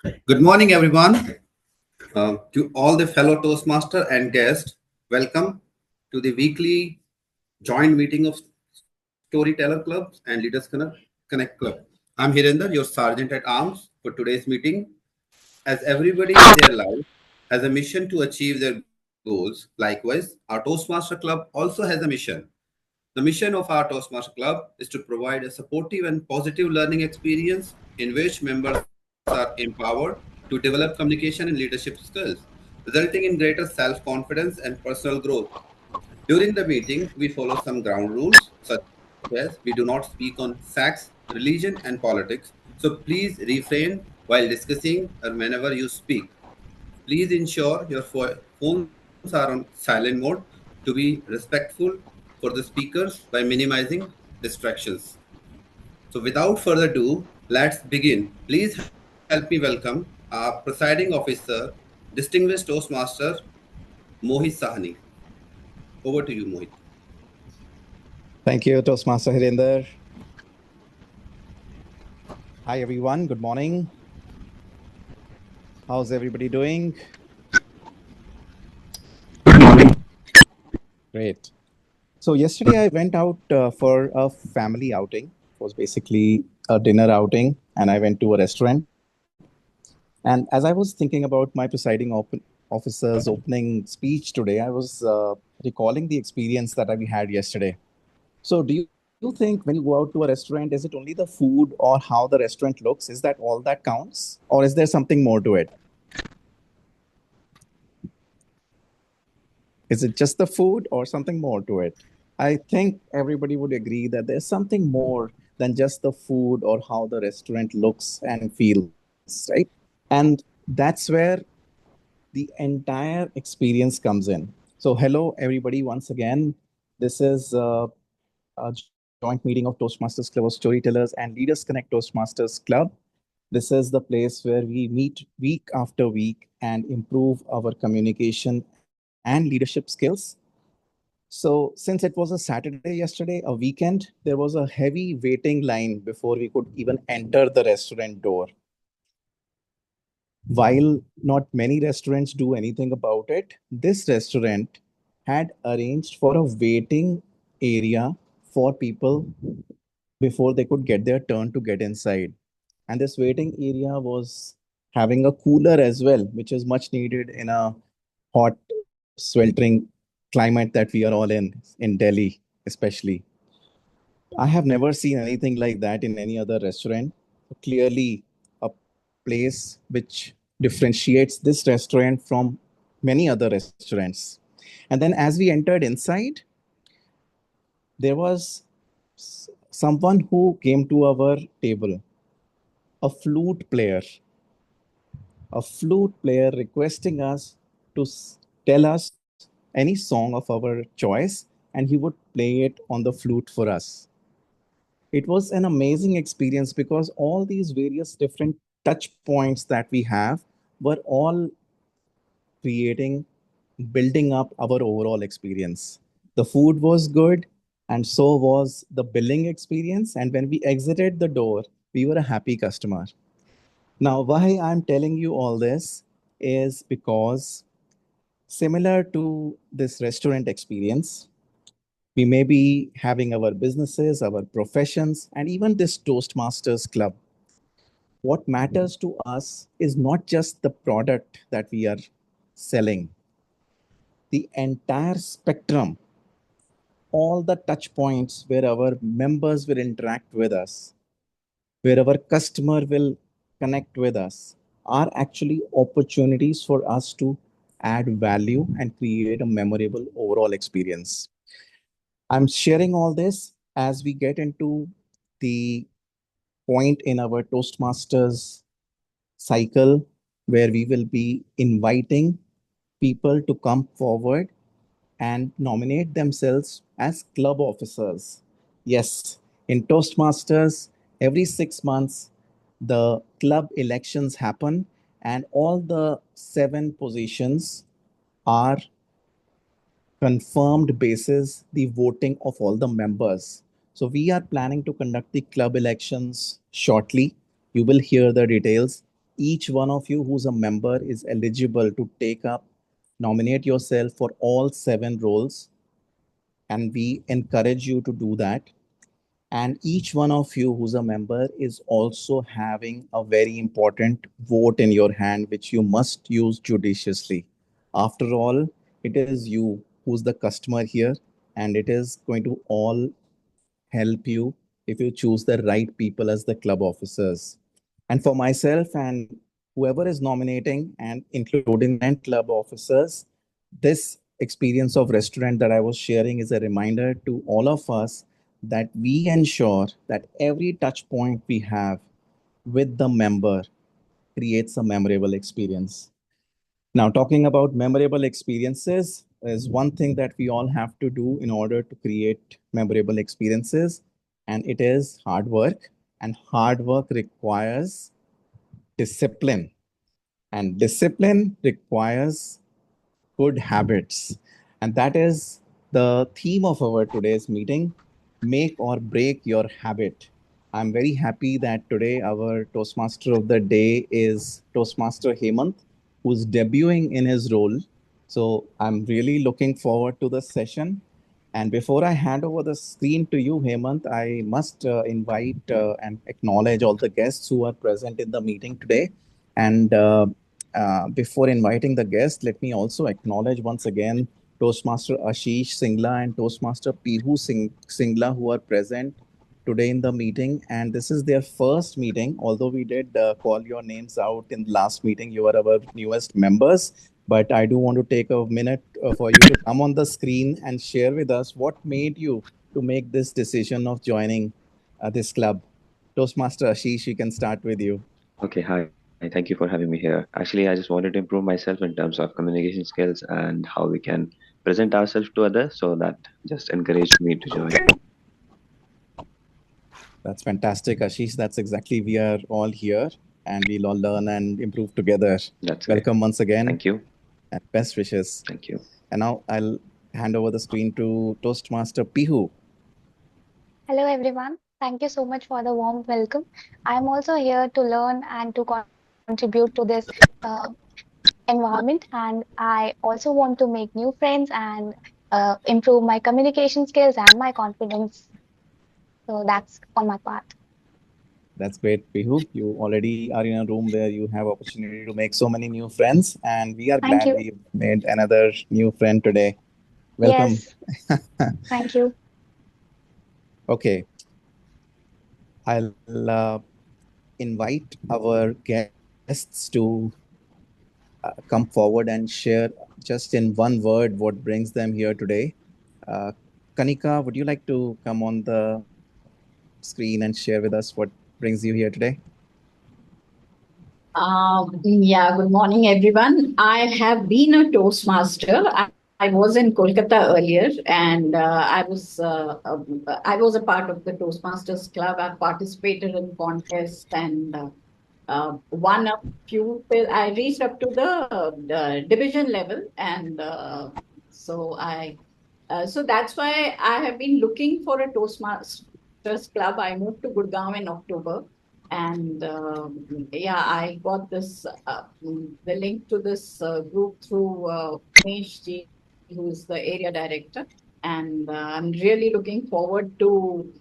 Good morning, everyone. To all the fellow Toastmaster and guests, welcome to the weekly joint meeting of Storyteller Club and Connect Club. I'm Hirender, your sergeant at arms for today's meeting. As everybody in their life has a mission to achieve their goals, likewise, our Toastmaster Club also has a mission. The mission of our Toastmaster Club is to provide a supportive and positive learning experience in which members are empowered to develop communication and leadership skills, resulting in greater self confidence and personal growth. During the meeting, we follow some ground rules, such as we do not speak on facts, religion, and politics. So please refrain while discussing or whenever you speak. Please ensure your phones are on silent mode to be respectful for the speakers by minimizing distractions. So, without further ado, let's begin. Please help me welcome our presiding officer, distinguished Toastmaster Mohit Sahani. Over to you, Mohit. Thank you, Toastmaster Hirinder. Hi, everyone. Good morning. How's everybody doing? Great. So, yesterday I went out for a family outing. It was basically a dinner outing, and I went to a restaurant. And as I was thinking about my officer's opening speech today, I was recalling the experience that we had yesterday. So, do you think when you go out to a restaurant, is it only the food or how the restaurant looks? Is that all that counts? Or is there something more to it? Is it just the food or something more to it? I think everybody would agree that there's something more than just the food or how the restaurant looks and feels, right? And that's where the entire experience comes in. So, hello, everybody, once again. This is a joint meeting of Toastmasters Club of Storytellers and Leaders Connect Toastmasters Club. This is the place where we meet week after week and improve our communication and leadership skills. So, since it was a Saturday yesterday, a weekend, there was a heavy waiting line before we could even enter the restaurant door. While not many restaurants do anything about it, this restaurant had arranged for a waiting area for people before they could get their turn to get inside. And this waiting area was having a cooler as well, which is much needed in a hot, sweltering climate that we are all in Delhi, especially. I have never seen anything like that in any other restaurant. Clearly, a place which differentiates this restaurant from many other restaurants. And then as we entered inside, there was someone who came to our table, a flute player, requesting us to tell us any song of our choice, and he would play it on the flute for us. It was an amazing experience because all these various different touch points that we have were all creating, building up our overall experience. The food was good, and so was the billing experience. And when we exited the door, we were a happy customer. Now, why I'm telling you all this is because, similar to this restaurant experience, we may be having our businesses, our professions, and even this Toastmasters Club. What matters to us is not just the product that we are selling, the entire spectrum, all the touch points where our members will interact with us, where our customer will connect with us, are actually opportunities for us to add value and create a memorable overall experience. I'm sharing all this as we get into the point in our Toastmasters cycle where we will be inviting people to come forward and nominate themselves as club officers. Yes, in Toastmasters, every 6 months, the club elections happen, and all the seven positions are confirmed basis the voting of all the members. So we are planning to conduct the club elections shortly. You will hear the details. each one of you who's a member is eligible to take up, nominate yourself for all 7 roles, and we encourage you to do that. And each one of you who's a member is also having a very important vote in your hand, which you must use judiciously. After all, it is you who's the customer here, and it is going to all help you if you choose the right people as the club officers. And for myself and whoever is nominating, and including the 10 club officers, this experience of restaurant that I was sharing is a reminder to all of us that we ensure that every touch point we have with the member creates a memorable experience. Now, talking about memorable experiences is one thing that we all have to do in order to create memorable experiences, and it is hard work. And hard work requires discipline, and discipline requires good habits. And that is the theme of our today's meeting, make or break your habit. I'm very happy that today our Toastmaster of the day is Toastmaster Hemant, who's debuting in his role. So I'm really looking forward to the session. And before I hand over the screen to you, Hemant, I must invite and acknowledge all the guests who are present in the meeting today. And before inviting the guest, let me also acknowledge once again Toastmaster Ashish Singla and Toastmaster Singla, who are present today in the meeting. And this is their first meeting, although we did call your names out in the last meeting. You are our newest members. But I do want to take a minute for you to come on the screen and share with us what made you to make this decision of joining this club. Toastmaster Ashish, we can start with you. Okay, hi. Thank you for having me here. Actually, I just wanted to improve myself in terms of communication skills and how we can present ourselves to others. So that just encouraged me to join. That's fantastic, Ashish. That's exactly we are all here, and we'll all learn and improve together. That's great. Welcome once again. Thank you. And best wishes. Thank you. And now I'll hand over the screen to Toastmaster Pihu. Hello, everyone. Thank you so much for the warm welcome. I'm also here to learn and to contribute to this uh, environment, and I also want to make new friends and improve my communication skills and my confidence. So that's on my part. That's great, Pihu. You already are in a room where you have opportunity to make so many new friends, and we are Thank glad you. we made another new friend today. Welcome. Yes, thank you. Okay, I'll invite our guests to come forward and share just in one word what brings them here today. Uh, Kanika, would you like to come on the screen and share with us what brings you here today? Yeah, good morning, everyone. I have been a Toastmaster. I was in Kolkata earlier, and I was a part of the Toastmasters Club. I participated in contests and won a few. I reached up to the division level, and so that's why I have been looking for a Toastmasters Club. I moved to Gurgaon in October, and yeah, I got this the link to this group through Umesh ji, who is the area director, and I'm really looking forward to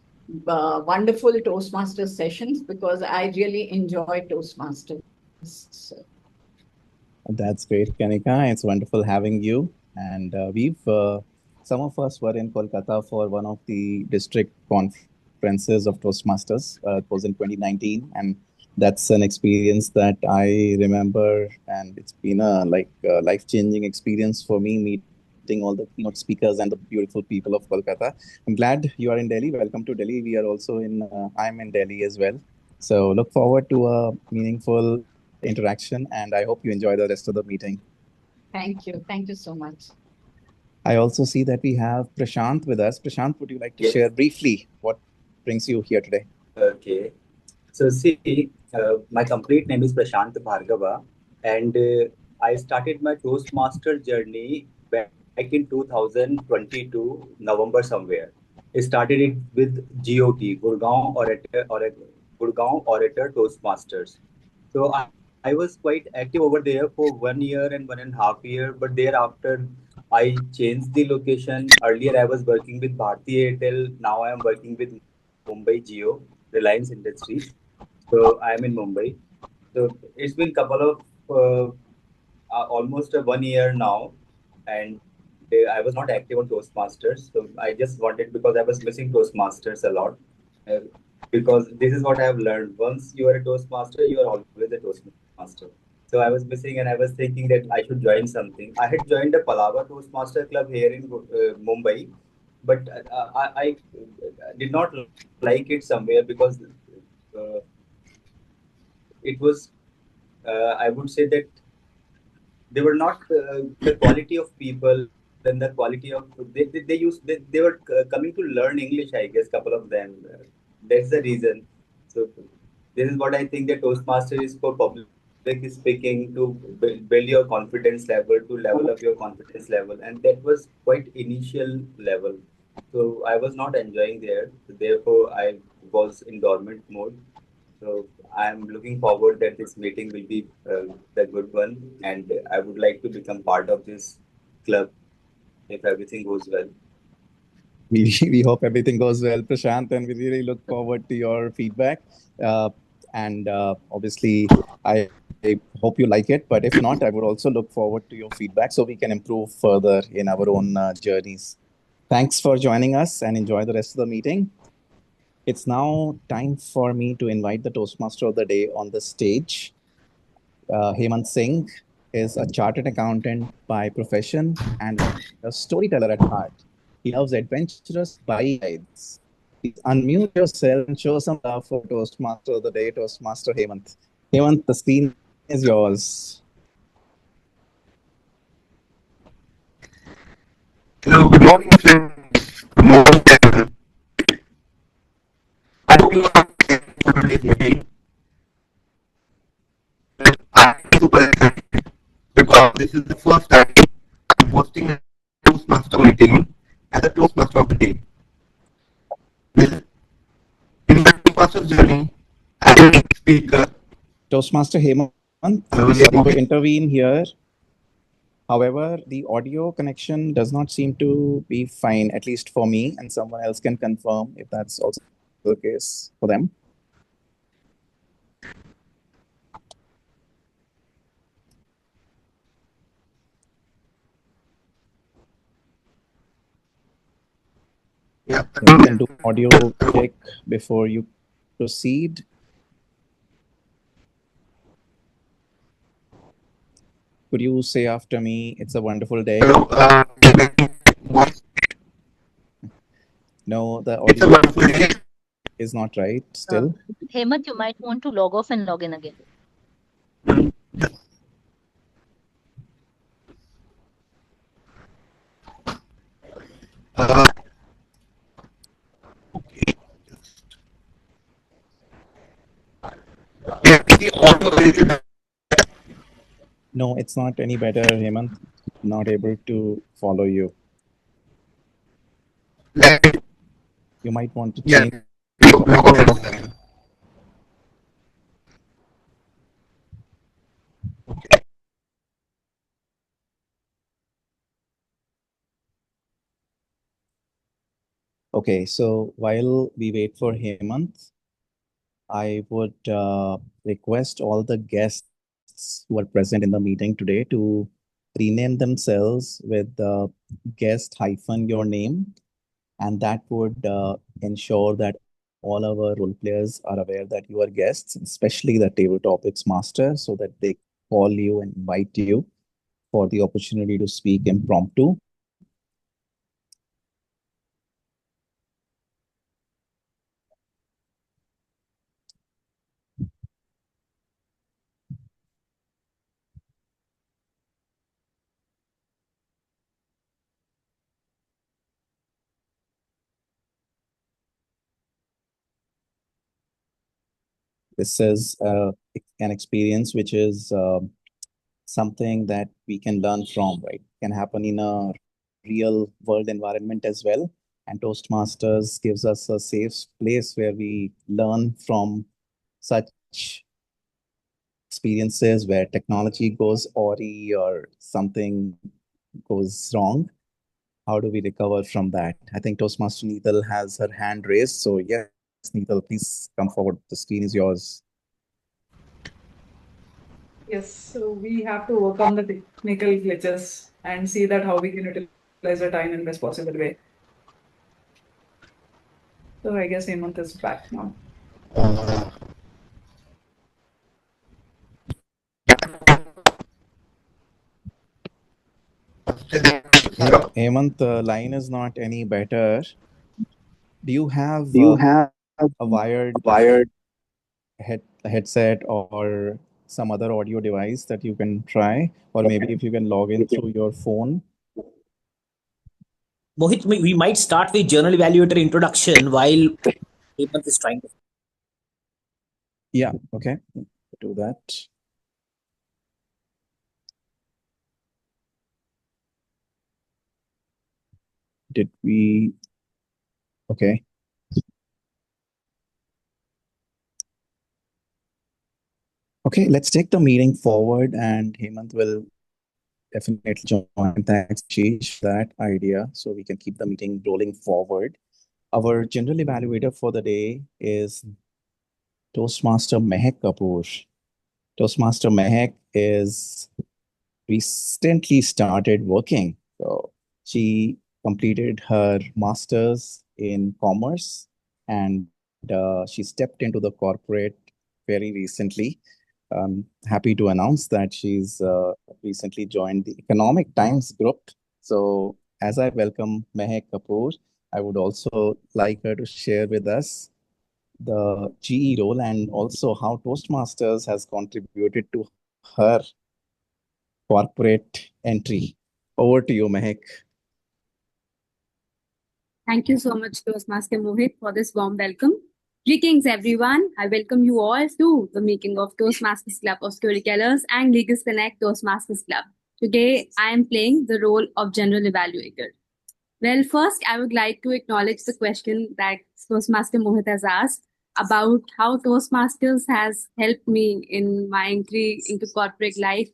wonderful Toastmasters sessions because I really enjoy Toastmasters. So. That's great, Kanika. It's wonderful having you. And some of us were in Kolkata for one of the district conferences of Toastmasters. It was in 2019. And that's an experience that I remember. And it's been a life-changing experience for me, meeting all the keynote speakers and the beautiful people of Kolkata. I'm glad you are in Delhi. Welcome to Delhi. We are also I'm in Delhi as well. So look forward to a meaningful interaction, and I hope you enjoy the rest of the meeting. Thank you. Thank you so much. I also see that we have Prashant with us. Prashant, would you like to share briefly what brings you here today? Okay. So see, my complete name is Prashant Bhargava, and I started my Toastmaster journey back in 2022, November somewhere. I started it with GOT, Gurgaon Orator Toastmasters. So I I was quite active over there for 1 year and 1.5 year, but thereafter I changed the location. Earlier I was working with Bharti Airtel. Now I am working with Mumbai Geo, Reliance Industries. So I am in Mumbai. So it's been couple of almost 1 year now, and I was not active on Toastmasters. So I just wanted, because I was missing Toastmasters a lot. Uh, because this is what I have learned. Once you are a Toastmaster, you are always a Toastmaster. So I was missing, and I was thinking that I should join something. I had joined a Palava Toastmaster club here in Mumbai, but I did not like it somewhere because uh, it was, I would say that they were not the quality of people and the quality of they were coming to learn English, I guess, couple of them. That's the reason. So this is what I think that Toastmaster is for: public speaking, to build your confidence level, to level up your confidence level, and that was quite initial level. So I was not enjoying there. Therefore, I was in dormant mode. So I'm looking forward that this meeting will be the good one, and I would like to become part of this club if everything goes well. We hope everything goes well, Prashant, and we really look forward to your feedback. And obviously, I hope you like it. But if not, I would also look forward to your feedback so we can improve further in our own journeys. Thanks for joining us and enjoy the rest of the meeting. It's now time for me to invite the Toastmaster of the day on the stage. Hemant Singh is a chartered accountant by profession and a storyteller at heart. He loves adventurous bike rides. Please unmute yourself and show some love for Toastmaster of the day, Toastmaster Hemant. Hemant, the screen is yours. Hello, good morning, friends. Good morning, everyone. I hope you are okay for today's meeting. But I am super excited because this is the first time I'm hosting a Toastmaster meeting as a Toastmaster of the day. This is in my Toastmaster journey as a speaker. Toastmaster Hemant, Hello, sorry to okay. intervene here. However, the audio connection does not seem to be fine, at least for me, and someone else can confirm if that's also the case for them. Yeah, You can do audio check before you proceed. Could you say after me, it's a wonderful day? hello, No, the it's a audio wonderful day. is not right still. Hemant, you might want to log off and log in again. Okay. Yeah, the audio is No, it's not any better, Hemant. Not able to follow you. like, You might want to yeah, change. Okay, so while we wait for Hemant, I would request all the guests who are present in the meeting today to rename themselves with the guest hyphen your name, and that would ensure that all our role players are aware that you are guests, especially the table topics master, so that they call you and invite you for the opportunity to speak impromptu. This is an experience which is something that we can learn from, right? It can happen in a real world environment as well. And Toastmasters gives us a safe place where we learn from such experiences where technology goes awry or something goes wrong? How do we recover from that? I think Toastmaster Neetal has her hand raised. So yes, Neetal, please come forward. The screen is yours. Yes, so we have to work on the technical glitches and see that how we can utilize our time in the best possible way. So I guess Hemant is back now. Hemant, the line is not any better. Do you have a wired headset or some other audio device that you can try? Or maybe if you can log in through your phone? Mohit, we might start with journal evaluator introduction while Hemant is trying to. Yeah, okay. Do that. Did we? Okay. Okay, let's take the meeting forward and Hemant will definitely join. Thanks, Ashish, for that idea. So we can keep the meeting rolling forward. Our general evaluator for the day is Toastmaster Mehak Kapoor. Toastmaster Mehak is recently started working. So she completed her master's in commerce and she stepped into the corporate very recently. I'm happy to announce that she's recently joined the Economic Times group. So as I welcome Mehak Kapoor, I would also like her to share with us the GE role and also how Toastmasters has contributed to her corporate entry. Over to you, Mehak. Thank you so much, Toastmaster Mohit, for this warm welcome. Greetings, everyone. I welcome you all to the meeting of Toastmasters Club of Storytellers and Legal Connect Toastmasters Club. Today, I am playing the role of General Evaluator. Well, first, I would like to acknowledge the question that Toastmaster Mohit has asked about how Toastmasters has helped me in my entry into corporate life,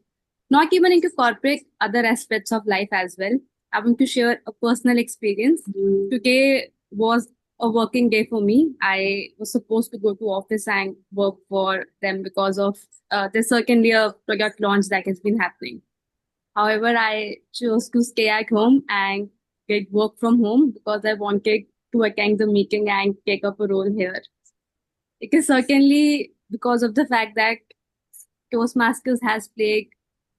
not even into corporate, other aspects of life as well. I want to share a personal experience. Today was a working day for me. I was supposed to go to office and work for them because of there's certainly a product launch that has been happening. However, I chose to stay at home and get work from home because I wanted to attend the meeting and take up a role here. It is certainly because of the fact that Toastmasters has played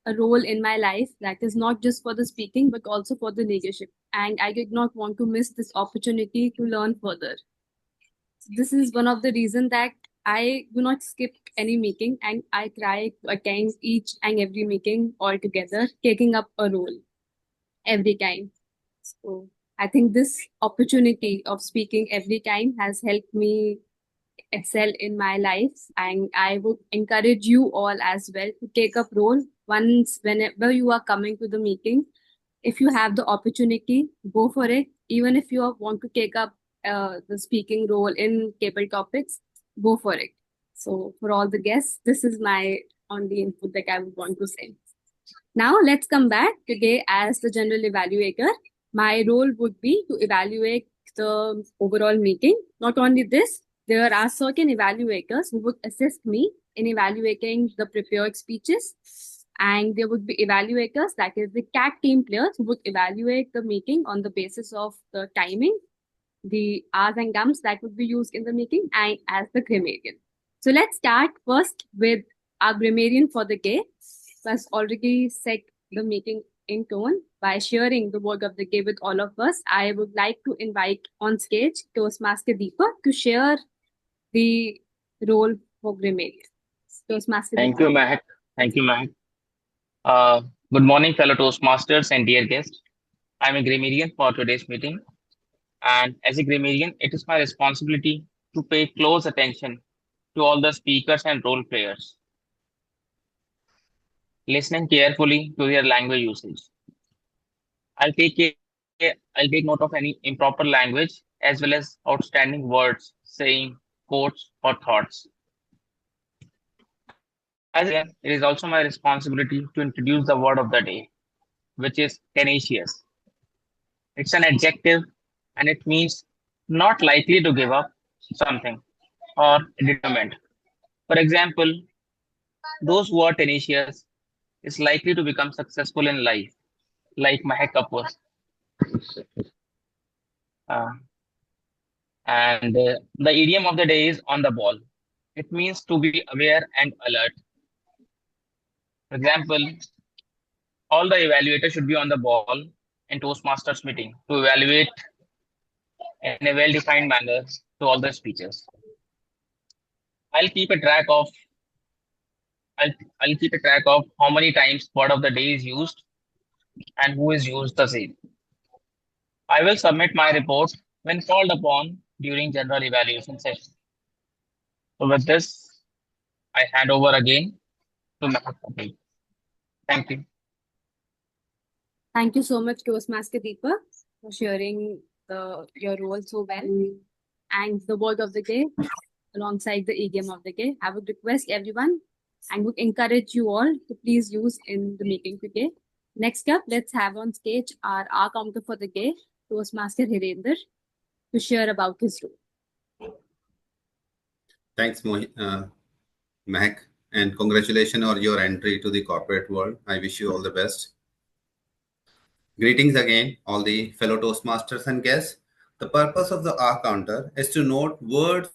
a role in my life that is not just for the speaking but also for the leadership, and I did not want to miss this opportunity to learn further. This is one of the reasons that I do not skip any meeting and I try to attend each and every meeting altogether, taking up a role every time. So I think this opportunity of speaking every time has helped me excel in my life, and I would encourage you all as well to take up role once whenever you are coming to the meeting. If you have the opportunity, go for it. Even if you want to take up the speaking role in table topics, go for it. So for all the guests, this is my only input that I would want to say. Now let's come back today as the general evaluator. My role would be to evaluate the overall meeting. Not only this, there are certain evaluators who would assist me in evaluating the prepared speeches. And there would be evaluators, that is the CAT team players, who would evaluate the meeting on the basis of the timing, the R's and Ms that would be used in the meeting, and as the grammarian. So let's start first with our grammarian for the day. Has already set the meeting in tone by sharing the word of the day with all of us. I would like to invite on stage Toastmaster Deepak to share the role for grammarian. Toastmaster Thank Deepak. you, Mahak. Thank you, Mahak. Good morning, fellow Toastmasters and dear guests. I'm a grammarian for today's meeting. And as a grammarian, it is my responsibility to pay close attention to all the speakers and role players, listening carefully to their language usage. I'll take note of any improper language as well as outstanding words, saying, quotes, or thoughts. As again, it is also my responsibility to introduce the word of the day, which is tenacious. It's an adjective and it means not likely to give up something or determined. For example, those who are tenacious is likely to become successful in life, like Mahek Kapoor. Uh, and the idiom of the day is on the ball. It means to be aware and alert. For example, all the evaluators should be on the ball in Toastmasters meeting to evaluate in a well-defined manner to all the speeches. I'll keep a track of I'll, I'll keep a track of how many times word of the day is used and who is used the same. I will submit my report when called upon during general evaluation session. So with this, I hand over again to Mahak Patel. Thank you. Thank you so much, Toastmaster Deepa, for sharing your role so well and the word of the day alongside the idiom of the day. I would request everyone and would encourage you all to please use in the meeting today. Next up, let's have on stage our counter for the day, Toastmaster Hirender, to share about his role. Thanks, Mahek, and congratulations on your entry to the corporate world. I wish you all the best. Greetings again, all the fellow Toastmasters and guests. The purpose of the R counter is to note words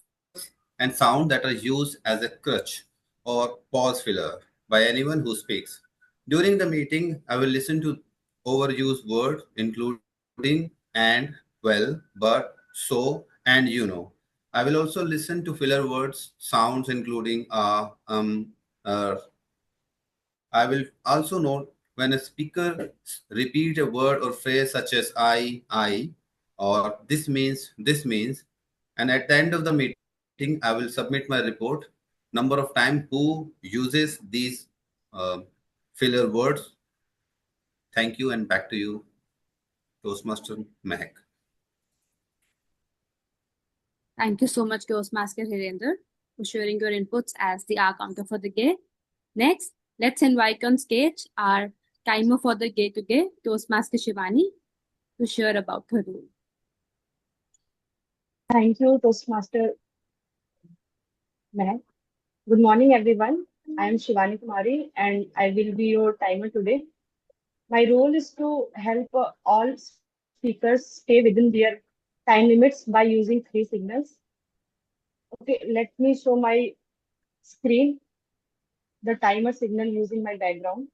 and sound that are used as a crutch or pause filler by anyone who speaks. During the meeting, I will listen to overused words including and, well, but, so, and you know. I will also listen to filler words, sounds including I will also note when a speaker repeat a word or phrase such as I, or this means, and at the end of the meeting, I will submit my report, number of times who uses these filler words. Thank you, and back to you, Toastmaster Mahek. Thank you so much, Toastmaster Hirender, for sharing your inputs as the R counter for the day. Next, let's invite on stage our timer for the day today, Toastmaster Shivani, to share about her role. Thank you, Toastmaster Mahek. Good morning, everyone. I am Shivani Kumari, and I will be your timer today. My role is to help all speakers stay within their time limits by using 3 signals. Okay, let me show my screen, the timer signal using my background.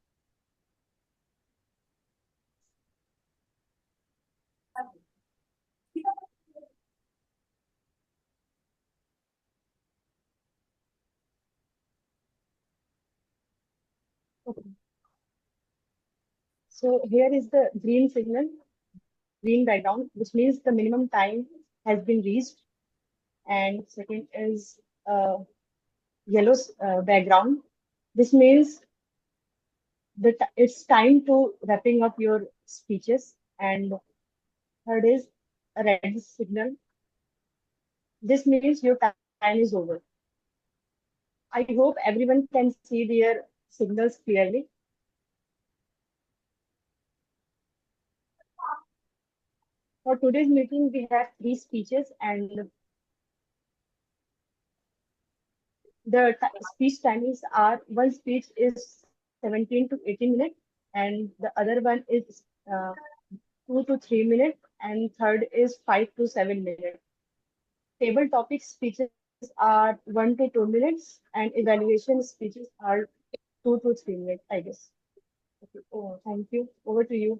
Okay. So here is the green signal, green background, which means the minimum time has been reached. And second is yellow background. This means that it's time to wrapping up your speeches. And third is a red signal. This means your time is over. I hope everyone can see their signals clearly. For today's meeting, we have 3 speeches, and the speech timings are, one speech is 17 to 18 minutes, and the other one is 2 to 3 minutes, and third is 5 to 7 minutes. Table topic speeches are 1 to 2 minutes, and evaluation speeches are 2 to 3 minutes, I guess. Okay. Oh, thank you. Over to you,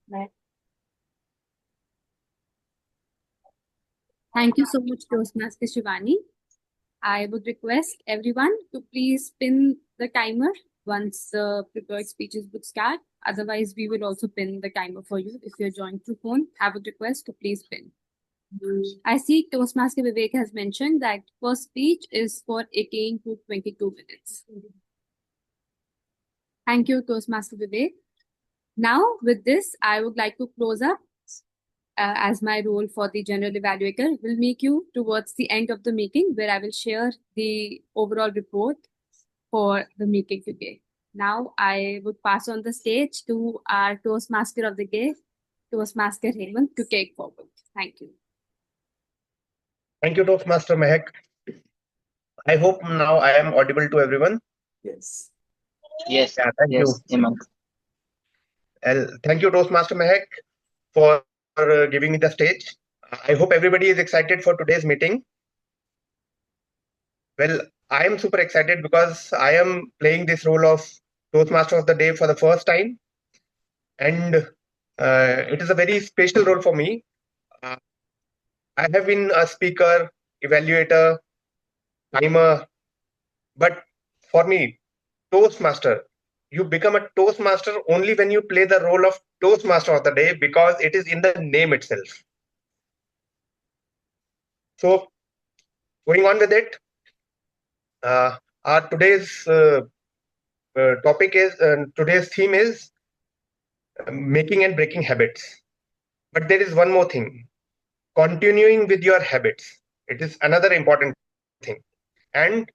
Matt. Thank you so much, Toastmaster Shivani. I would request everyone to please pin the timer once the prepared speeches would start. Otherwise, we will also pin the timer for you. If you're joined through phone, I would request to please pin. I see Toastmaster Vivek has mentioned that first speech is for 18 to 22 minutes. Thank you, Toastmaster Vivek. Now, with this, I would like to close up as my role for the general evaluator. Will make you towards the end of the meeting where I will share the overall report for the meeting today. Now I would pass on the stage to our Toastmaster of the day, Toastmaster Hemant, to take forward. Thank you. Thank you, Toastmaster Mehak. I hope now I am audible to everyone. Yes. Yes, Yeah, thank yes, you. Hemant. Thank you, Toastmaster Mehak, for giving me the stage. I hope everybody is excited for today's meeting. Well, I am super excited because I am playing this role of Toastmaster of the Day for the first time. And it is a very special role for me. I have been a speaker, evaluator, timer, but for me, Toastmaster, you become a Toastmaster only when you play the role of Toastmaster of the Day because it is in the name itself. So, going on with it, our today's topic is today's theme is making and breaking habits. But there is one more thing: continuing with your habits. It is another important thing, and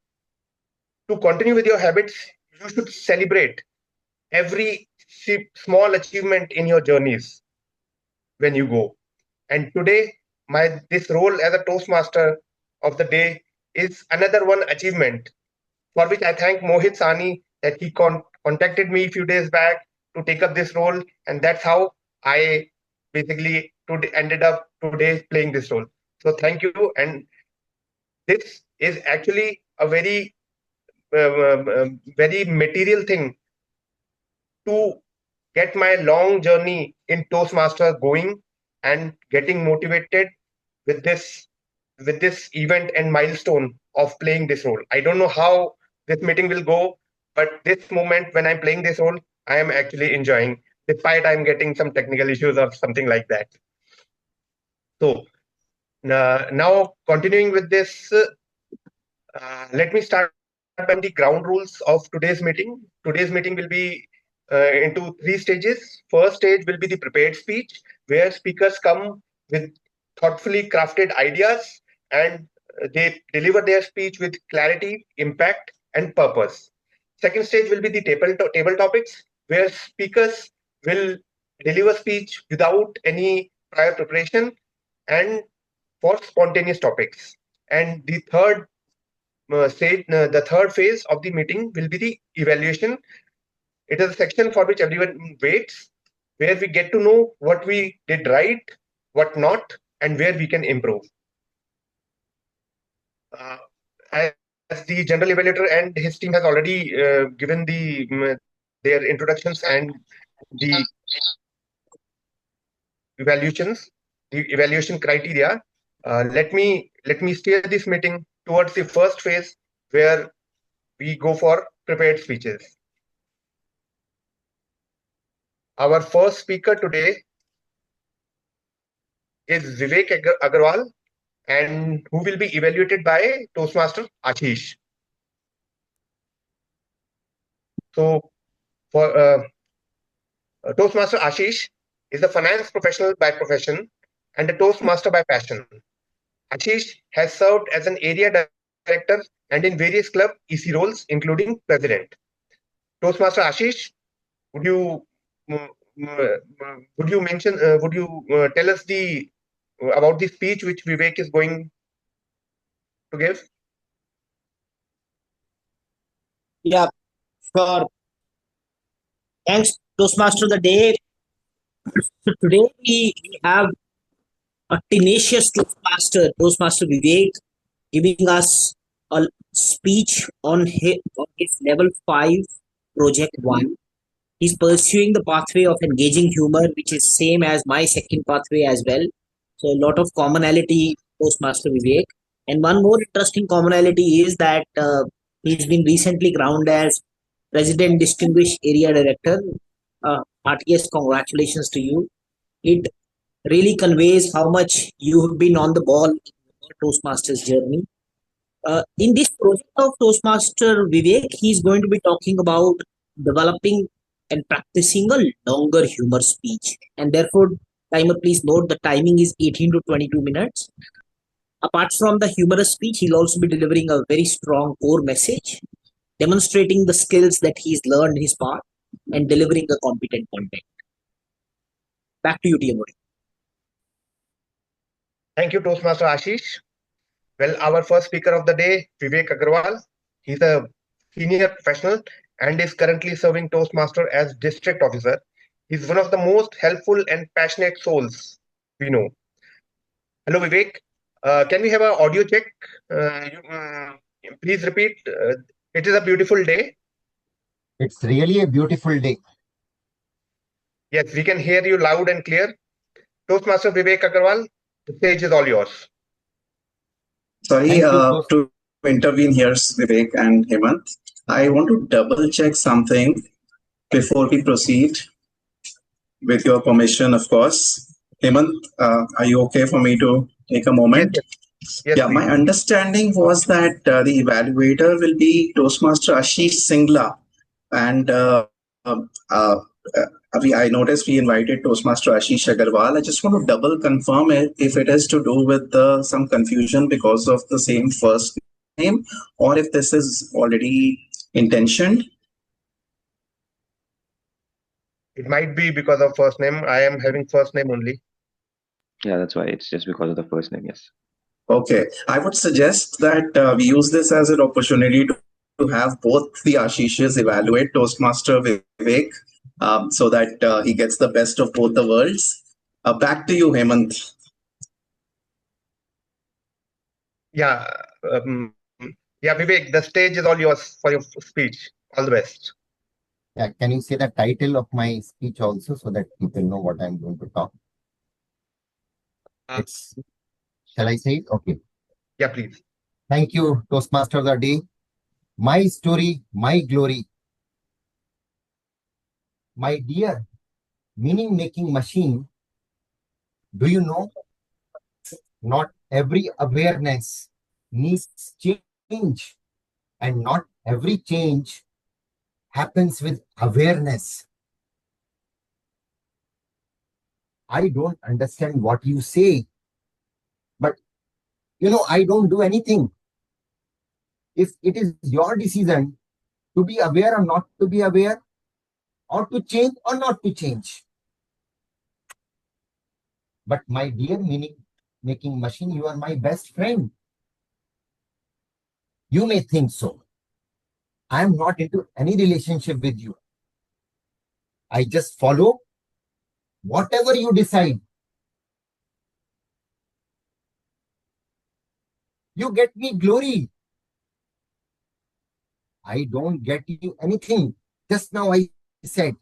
to continue with your habits, you should celebrate every small achievement in your journeys when you go. And today, this role as a Toastmaster of the day is another one achievement for which I thank Mohit Sani that he contacted me a few days back to take up this role, and that's how I basically ended up today playing this role. So thank you, and this is actually a very very material thing to get my long journey in Toastmaster going and getting motivated with this event and milestone of playing this role. I don't know how this meeting will go, but this moment when I'm playing this role, I am actually enjoying, despite I'm getting some technical issues or something like that. So now continuing with this, let me start by the ground rules of today's meeting. Today's meeting will be into 3 stages. First stage will be the prepared speech, where speakers come with thoughtfully crafted ideas and they deliver their speech with clarity, impact, and purpose. Second stage will be the table topics, where speakers will deliver speech without any prior preparation and for spontaneous topics. And the third the third phase of the meeting will be the evaluation. It is a section for which everyone waits, where we get to know what we did right, what not, and where we can improve. As the general evaluator and his team has already given their introductions and the evaluation criteria, let me steer this meeting towards the first phase, where we go for prepared speeches. Our first speaker today is Vivek Agarwal, and who will be evaluated by Toastmaster Ashish. So, for Toastmaster Ashish is a finance professional by profession and a Toastmaster by passion. Ashish has served as an area director and in various club EC roles, including president. Toastmaster Ashish, would you mention? Would you tell us about the speech which Vivek is going to give? Yeah, sure. Thanks, Toastmaster of the Day. So today we have a tenacious Toastmaster Vivek, giving us a speech on his level 5 project 1. He's pursuing the pathway of engaging humor, which is same as my second pathway as well. So a lot of commonality, Toastmaster Vivek. And one more interesting commonality is that he's been recently crowned as President Distinguished Area Director. RTS, congratulations to you. It really conveys how much you have been on the ball in your Toastmasters journey. In this project of Toastmaster Vivek, he's going to be talking about developing and practicing a longer humor speech. And therefore, timer, please note the timing is 18 to 22 minutes. Apart from the humorous speech, he'll also be delivering a very strong core message, demonstrating the skills that he's learned in his part and delivering a competent content. Back to you, TMOD. Thank you, Toastmaster Ashish. Well, our first speaker of the day, Vivek Agarwal. He's a senior professional and is currently serving Toastmaster as district officer. He's one of the most helpful and passionate souls we know. Hello, Vivek. Can we have an audio check? Please repeat. It is a beautiful day. It's really a beautiful day. Yes, we can hear you loud and clear. Toastmaster Vivek Agarwal, the stage is all yours. Sorry to intervene here, Vivek and Hemant. I want to double check something before we proceed. With your permission, of course. Hemant, are you okay for me to take a moment? Yes, yeah, my understanding was that the evaluator will be Toastmaster Ashish Singla. And I noticed we invited Toastmaster Ashish Agarwal. I just want to double confirm if it is to do with some confusion because of the same first name, or if this is already intentioned. It might be because of first name. I am having first name only. Yeah, that's why. It's just because of the first name, yes. Okay. I would suggest that we use this as an opportunity to have both the Ashishs evaluate Toastmaster Vivek so that he gets the best of both the worlds. Back to you, Hemant. Yeah, Vivek, the stage is all yours for your speech. All the best. Yeah, can you say the title of my speech also so that people know what I'm going to talk? Shall I say it? Okay. Yeah, please. Thank you, Toastmaster of the day. My story, my glory. My dear meaning-making machine, do you know? Not every awareness needs change, and not every change happens with awareness. I don't understand what you say, but I don't do anything. If it is your decision to be aware or not to be aware, or to change or not to change. But my dear meaning-making machine, you are my best friend. You may think so. I am not into any relationship with you. I just follow whatever you decide. You get me glory. I don't get you anything. Just now I said,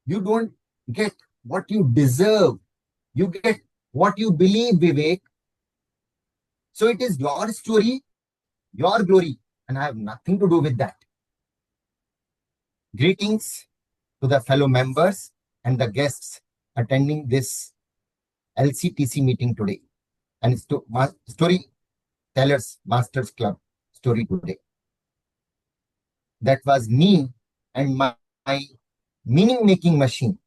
you don't get what you deserve. You get what you believe, Vivek. So it is your story, your glory, and I have nothing to do with that. Greetings to the fellow members and the guests attending this LCTC meeting today, and Storytellers Masters Club story today. That was me and my meaning-making machine.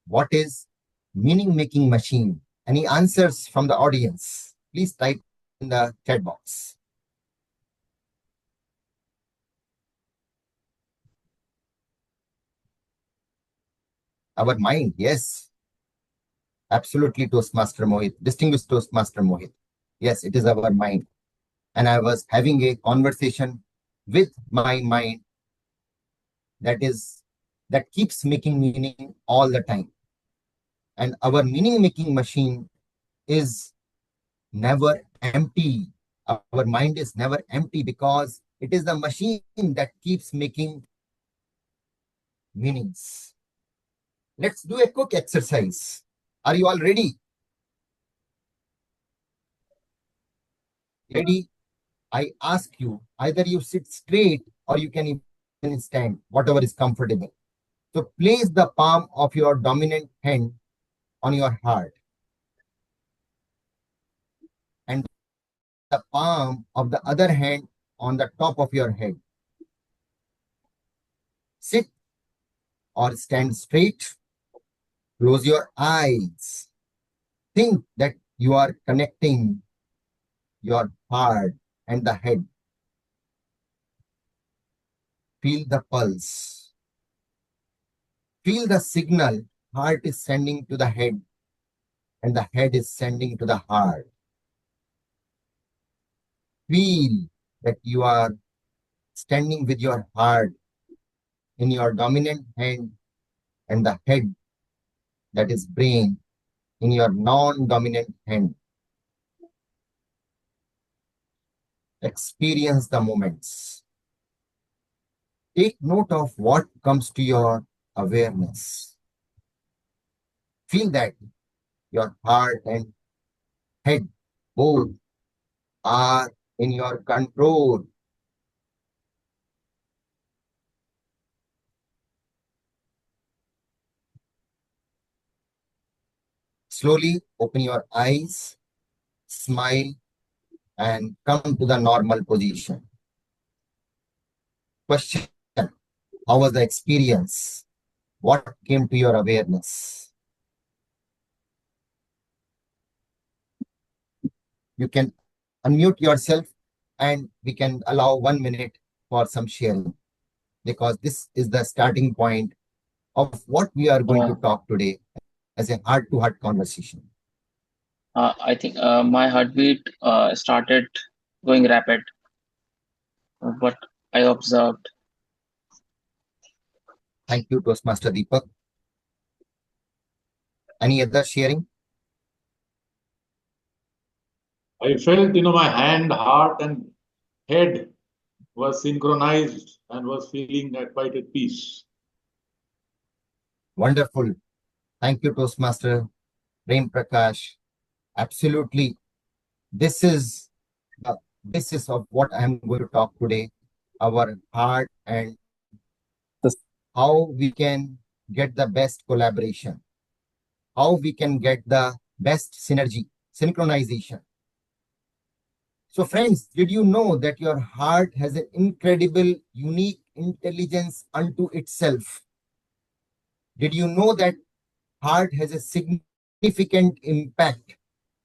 What is meaning-making machine? Any answers from the audience? Please type in the chat box. Our mind, yes. Absolutely, Toastmaster Mohit. Distinguished Toastmaster Mohit. Yes, it is our mind. And I was having a conversation with my mind that keeps making meaning all the time. And our meaning-making machine is never empty. Our mind is never empty because it is the machine that keeps making meanings. Let's do a quick exercise. Are you all ready? Ready? I ask you, either you sit straight or you can even stand, whatever is comfortable. So place the palm of your dominant hand on your heart and the palm of the other hand on the top of your head. Sit or stand straight. Close your eyes. Think that you are connecting your heart and the head Feel the pulse. Feel the signal heart is sending to the head and the head is sending to the heart. Feel that you are standing with your heart in your dominant hand and the head, that is brain, in your non-dominant hand. Experience the moments. Take note of what comes to your awareness. Feel that your heart and head both are in your control. Slowly open your eyes, smile, and come to the normal position. Question: how was the experience? What came to your awareness? You can unmute yourself and we can allow 1 minute for some sharing, because this is the starting point of what we are going to talk today as a heart-to-heart conversation. I think my heartbeat started going rapid, but I observed. Thank you, Toastmaster Deepak. Any other sharing? I felt, my hand, heart, and head was synchronized and was feeling quite at peace. Wonderful. Thank you, Toastmaster Prem Prakash. Absolutely. This is the basis of what I am going to talk today, our heart and how we can get the best collaboration, how we can get the best synergy, synchronization. So friends, did you know that your heart has an incredible, unique intelligence unto itself? Did you know that heart has a significant impact,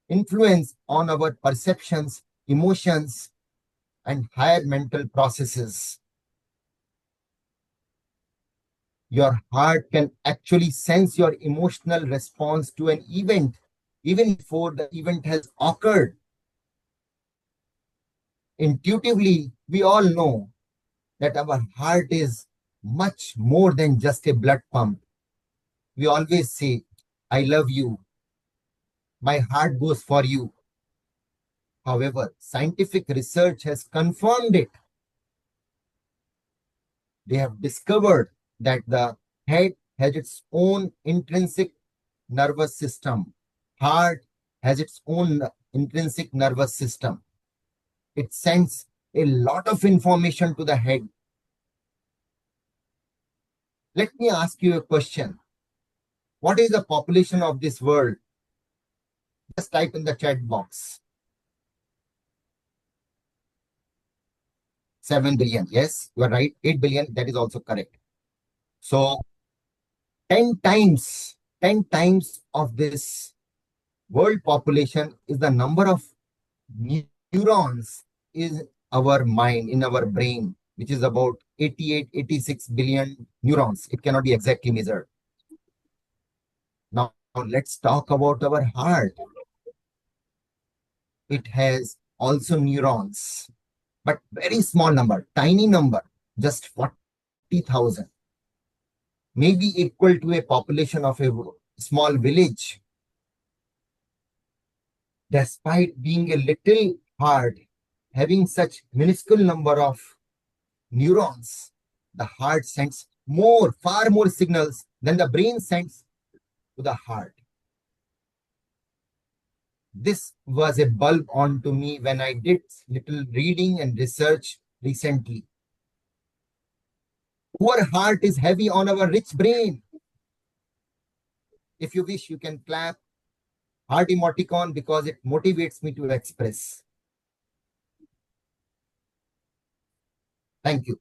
influence on our perceptions, emotions, and higher mental processes? Your heart can actually sense your emotional response to an event, even before the event has occurred. Intuitively, we all know that our heart is much more than just a blood pump. We always say, I love you. My heart goes for you. However, scientific research has confirmed it. They have discovered that the head has its own intrinsic nervous system. Heart has its own intrinsic nervous system. It sends a lot of information to the head. Let me ask you a question. What is the population of this world? Just type in the chat box. 7 billion. Yes, you are right. 8 billion. That is also correct. So 10 times of this world population is the number of neurons in our mind, in our brain, which is about 88, 86 billion neurons. It cannot be exactly measured. Now let's talk about our heart. It has also neurons, but very small number, tiny number, just 40,000. Maybe equal to a population of a small village. Despite being a little heart, having such minuscule number of neurons, the heart sends far more signals than the brain sends to the heart. This was a bulb on to me when I did little reading and research recently. Poor heart is heavy on our rich brain. If you wish, you can clap heart emoticon because it motivates me to express. Thank you.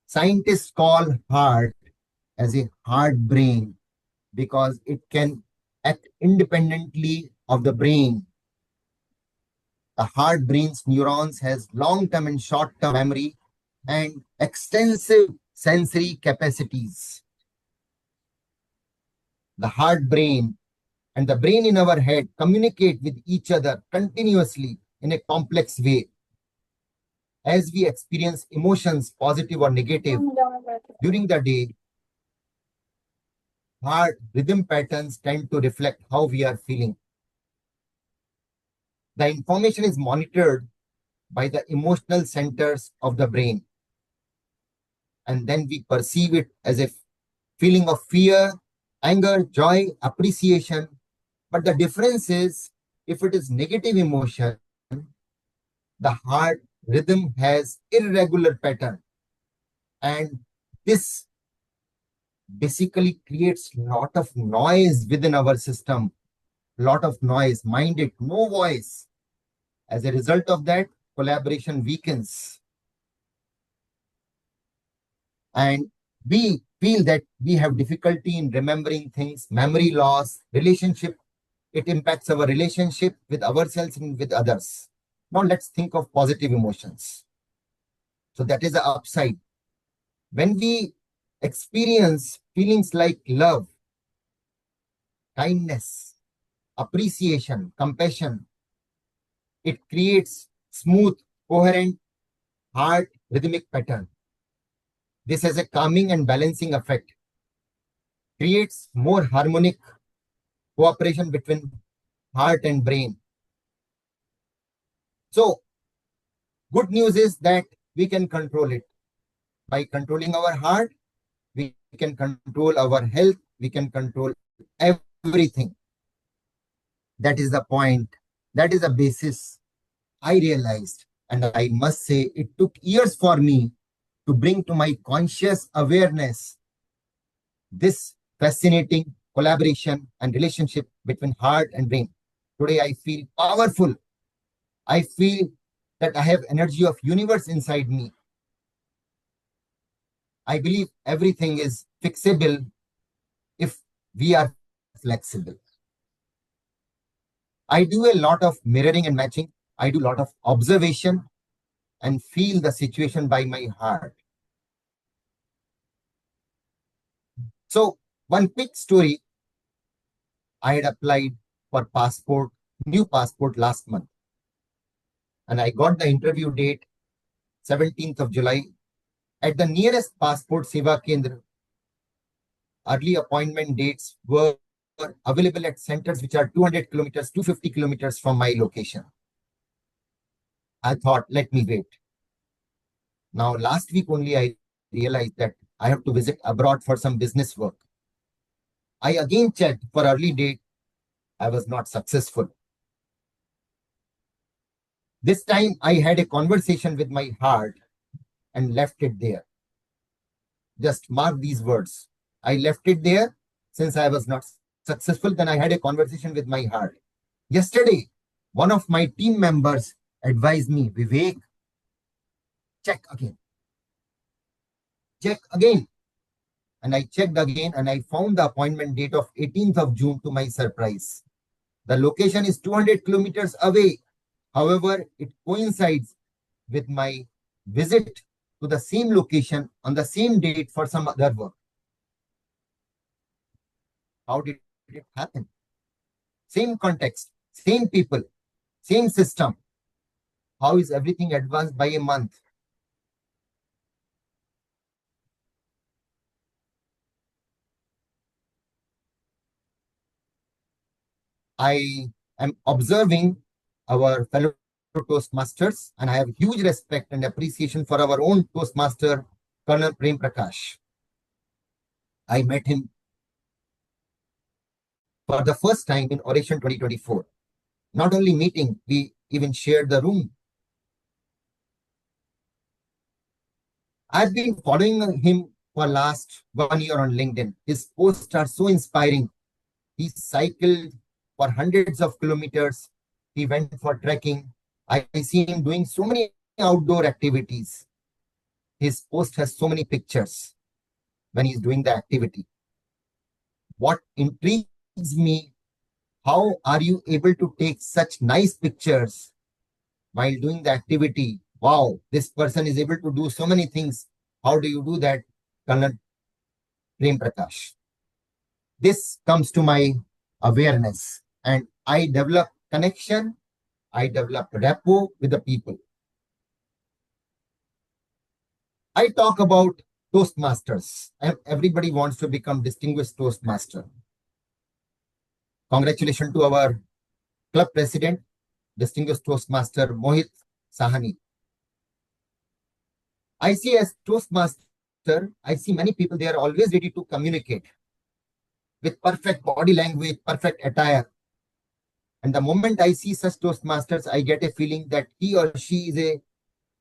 Scientists call heart as a heart brain because it can act independently of the brain. The heart brain's neurons has long-term and short-term memory and extensive sensory capacities. The heart brain and the brain in our head communicate with each other continuously in a complex way. As we experience emotions, positive or negative, during the day, heart rhythm patterns tend to reflect how we are feeling. The information is monitored by the emotional centers of the brain, and then we perceive it as a feeling of fear, anger, joy, appreciation. But the difference is, if it is negative emotion, the heart rhythm has irregular pattern, and this basically creates lot of noise within our system, lot of noise, mind it, no voice. As a result of that, collaboration weakens, and we feel that we have difficulty in remembering things, memory loss, relationship. It impacts our relationship with ourselves and with others. Now let's think of positive emotions. So that is the upside. When we experience feelings like love, kindness, appreciation, compassion, it creates smooth, coherent, heart rhythmic pattern. This has a calming and balancing effect, creates more harmonic cooperation between heart and brain. So, good news is that we can control it. By controlling our heart, we can control our health, we can control everything. That is the point. That is the basis I realized. And I must say, it took years for me to bring to my conscious awareness this fascinating collaboration and relationship between heart and brain. Today, I feel powerful. I feel that I have energy of universe inside me. I believe everything is fixable if we are flexible. I do a lot of mirroring and matching. I do a lot of observation and feel the situation by my heart. So, one quick story. I had applied for passport, new passport last month. And I got the interview date 17th of July at the nearest passport Seva Kendra. Early appointment dates were available at centers which are 200 kilometers, 250 kilometers from my location. I thought, let me wait. Now, last week only I realized that I have to visit abroad for some business work. I again checked for early date. I was not successful. This time I had a conversation with my heart and left it there. Just mark these words. I left it there since I was not successful. Then I had a conversation with my heart. Yesterday, one of my team members advised me, Vivek, check again. Check again. And I checked again and I found the appointment date of 18th of June to my surprise. The location is 200 kilometers away. However, it coincides with my visit to the same location on the same date for some other work. How did it happen? Same context, same people, same system. How is everything advanced by a month? I am observing our fellow Toastmasters, and I have huge respect and appreciation for our own Toastmaster, Colonel Prem Prakash. I met him for the first time in Oration 2024. Not only meeting, we even shared the room. I've been following him for last 1 year on LinkedIn. His posts are so inspiring. He cycled for hundreds of kilometers. He went for trekking. I see him doing so many outdoor activities. His post has so many pictures when he's doing the activity. What intrigues me, how are you able to take such nice pictures while doing the activity wow, this person is able to do so many things. How do you do that, Colonel Prem Prakash? This comes to my awareness, and I develop connection, I develop rapport with the people. I talk about Toastmasters, and everybody wants to become distinguished Toastmaster. Congratulations to our club president, distinguished Toastmaster Mohit Sahani. I see as Toastmaster, I see many people, they are always ready to communicate with perfect body language, perfect attire. And the moment I see such Toastmasters, I get a feeling that he or she is a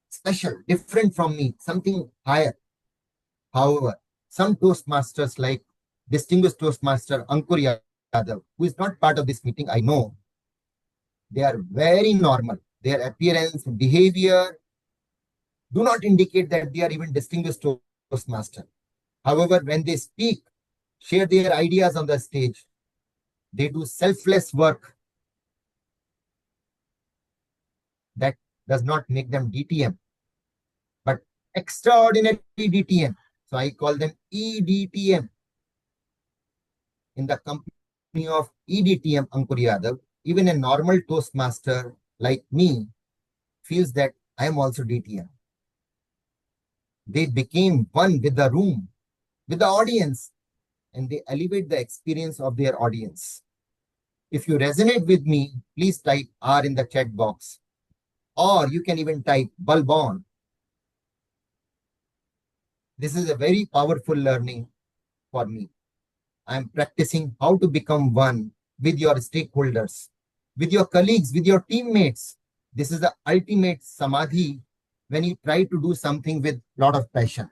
special, different from me, something higher. However, some Toastmasters like distinguished Toastmaster Ankur Yadav, who is not part of this meeting, I know, they are very normal. Their appearance, behavior do not indicate that they are even distinguished Toastmaster. However, when they speak, share their ideas on the stage, they do selfless work. That does not make them DTM, but extraordinary DTM. So I call them EDTM. In the company of EDTM Ankur Yadav, even a normal Toastmaster like me feels that I am also DTM. They became one with the room, with the audience, and they elevate the experience of their audience. If you resonate with me, please type R in the chat box, or you can even type bulb on. This is a very powerful learning for me. I'm practicing how to become one with your stakeholders, with your colleagues, with your teammates. This is the ultimate samadhi when you try to do something with a lot of passion.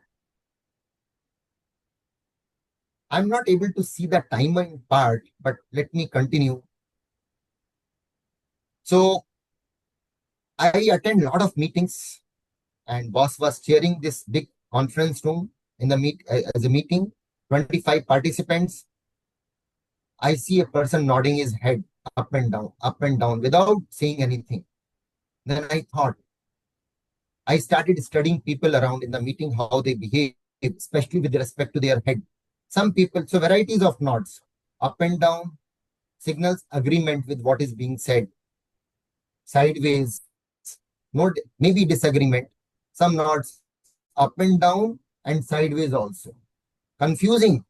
I'm not able to see the timing part, but let me continue. So I attend a lot of meetings, and boss was chairing this big conference room in the as a meeting, 25 participants. I see a person nodding his head up and down without saying anything. Then I thought, I started studying people around in the meeting, how they behave, especially with respect to their head. Some people, so varieties of nods, up and down, signals agreement with what is being said. Sideways, maybe disagreement. Some nods up and down and sideways also. Confusing.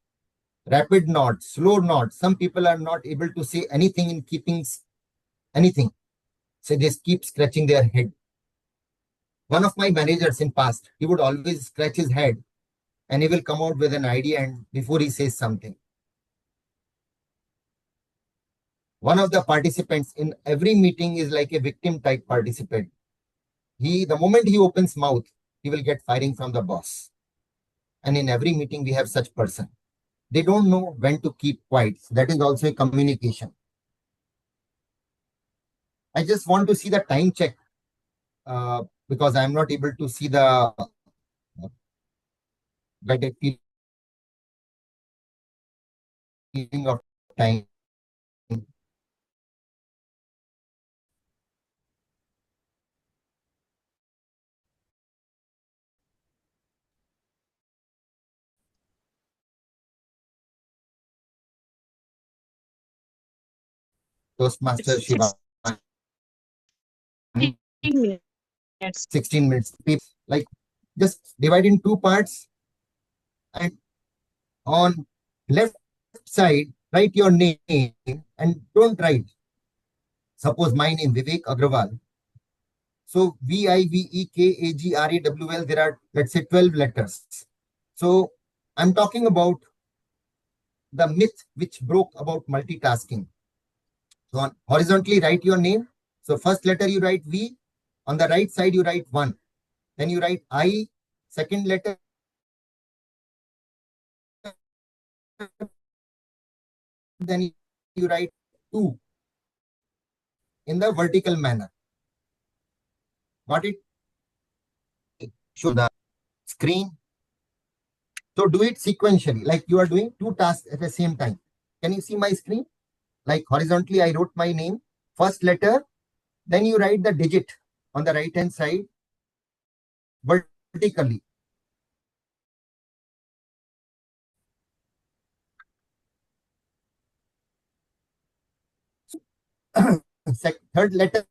Rapid nods, slow nods. Some people are not able to say anything in keeping anything. So they keep scratching their head. One of my managers in past, he would always scratch his head and he will come out with an idea and before he says something. One of the participants in every meeting is like a victim type participant. The moment he opens mouth, he will get firing from the boss. And in every meeting, we have such person. They don't know when to keep quiet. That is also a communication. I just want to see the time check because I'm not able to see the feeling of time. Toastmaster Shiva. 16 minutes. Like just divide in two parts and on left side, write your name and don't write. Suppose my name, Vivek Agrawal. So VIVEKAGRAWL, there are, let's say, 12 letters. So I'm talking about the myth which broke about multitasking. So on horizontally, write your name. So first letter you write V. On the right side, you write 1. Then you write I, second letter. Then you write 2 in the vertical manner. Got it? Show the screen. So do it sequentially, like you are doing 2 tasks at the same time. Can you see my screen? Like horizontally, I wrote my name, first letter, then you write the digit on the right hand side. vertically. Third letter,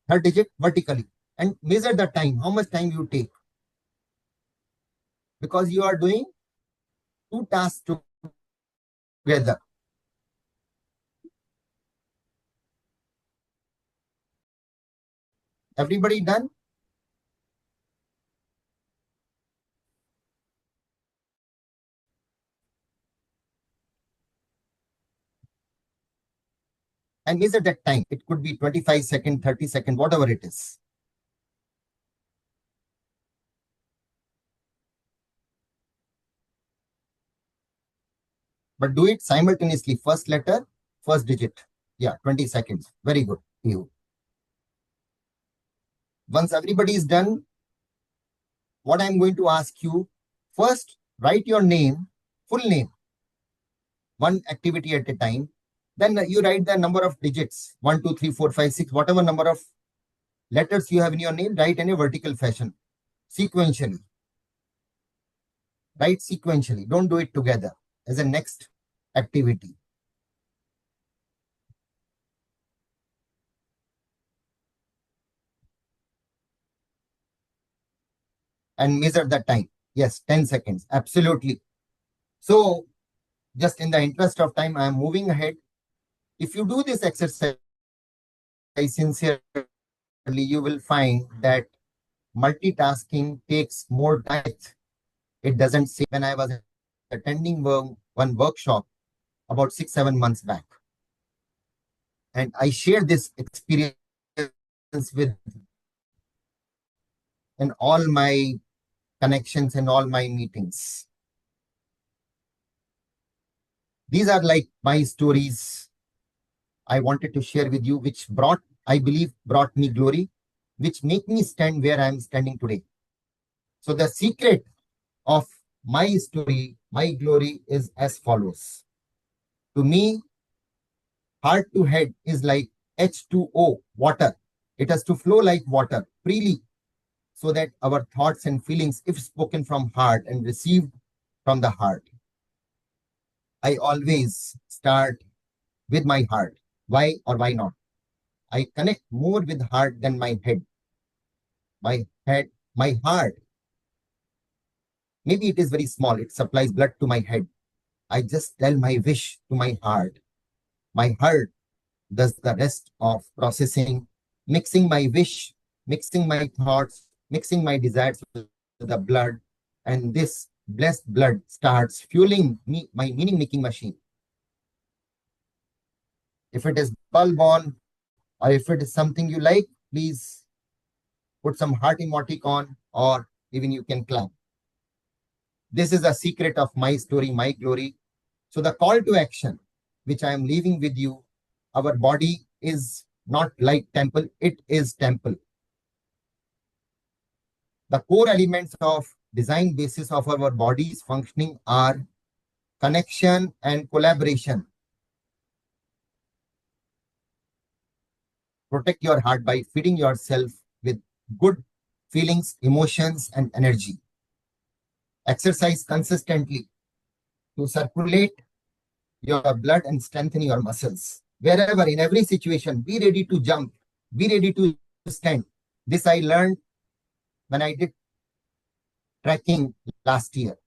third digit vertically, and measure the time, how much time you take, because you are doing two tasks together. Everybody done? And measure that time. It could be 25 seconds, 30 seconds, whatever it is. But do it simultaneously. First letter, first digit. Yeah, 20 seconds. Very good. You. Once everybody is done, what I'm going to ask you, first write your name, full name, one activity at a time. Then you write the number of digits, 1, 2, 3, 4, 5, 6, whatever number of letters you have in your name, write in a vertical fashion, sequentially. Write sequentially. Don't do it together as a next activity. And measure the time. Yes, 10 seconds. Absolutely. So, just in the interest of time, I am moving ahead. If you do this exercise sincerely, you will find that multitasking takes more time. It doesn't say. When I was attending one workshop about 6-7 months back, and I shared this experience with in all my connections and all my meetings. These are like my stories I wanted to share with you, which I believe brought me glory, which make me stand where I am standing today. So the secret of my story, my glory is as follows. To me, heart to head is like H2O, water. It has to flow like water freely, so that our thoughts and feelings, if spoken from heart and received from the heart. I always start with my heart. Why or why not? I connect more with heart than my head. My heart. Maybe it is very small. It supplies blood to my head. I just tell my wish to my heart. My heart does the rest of processing, mixing my wish, mixing my thoughts, mixing my desires with the blood. And this blessed blood starts fueling me, my meaning-making machine. If it is bulb on, or if it is something you like, please put some heart emoticon, or even you can clap. This is a secret of my story, my glory. So the call to action, which I am leaving with you, our body is not like temple, it is temple. The core elements of design basis of our body's functioning are connection and collaboration. Protect your heart by feeding yourself with good feelings, emotions, and energy. Exercise consistently to circulate your blood and strengthen your muscles. Wherever, in every situation, be ready to jump, be ready to stand. This I learned when I did trekking last year.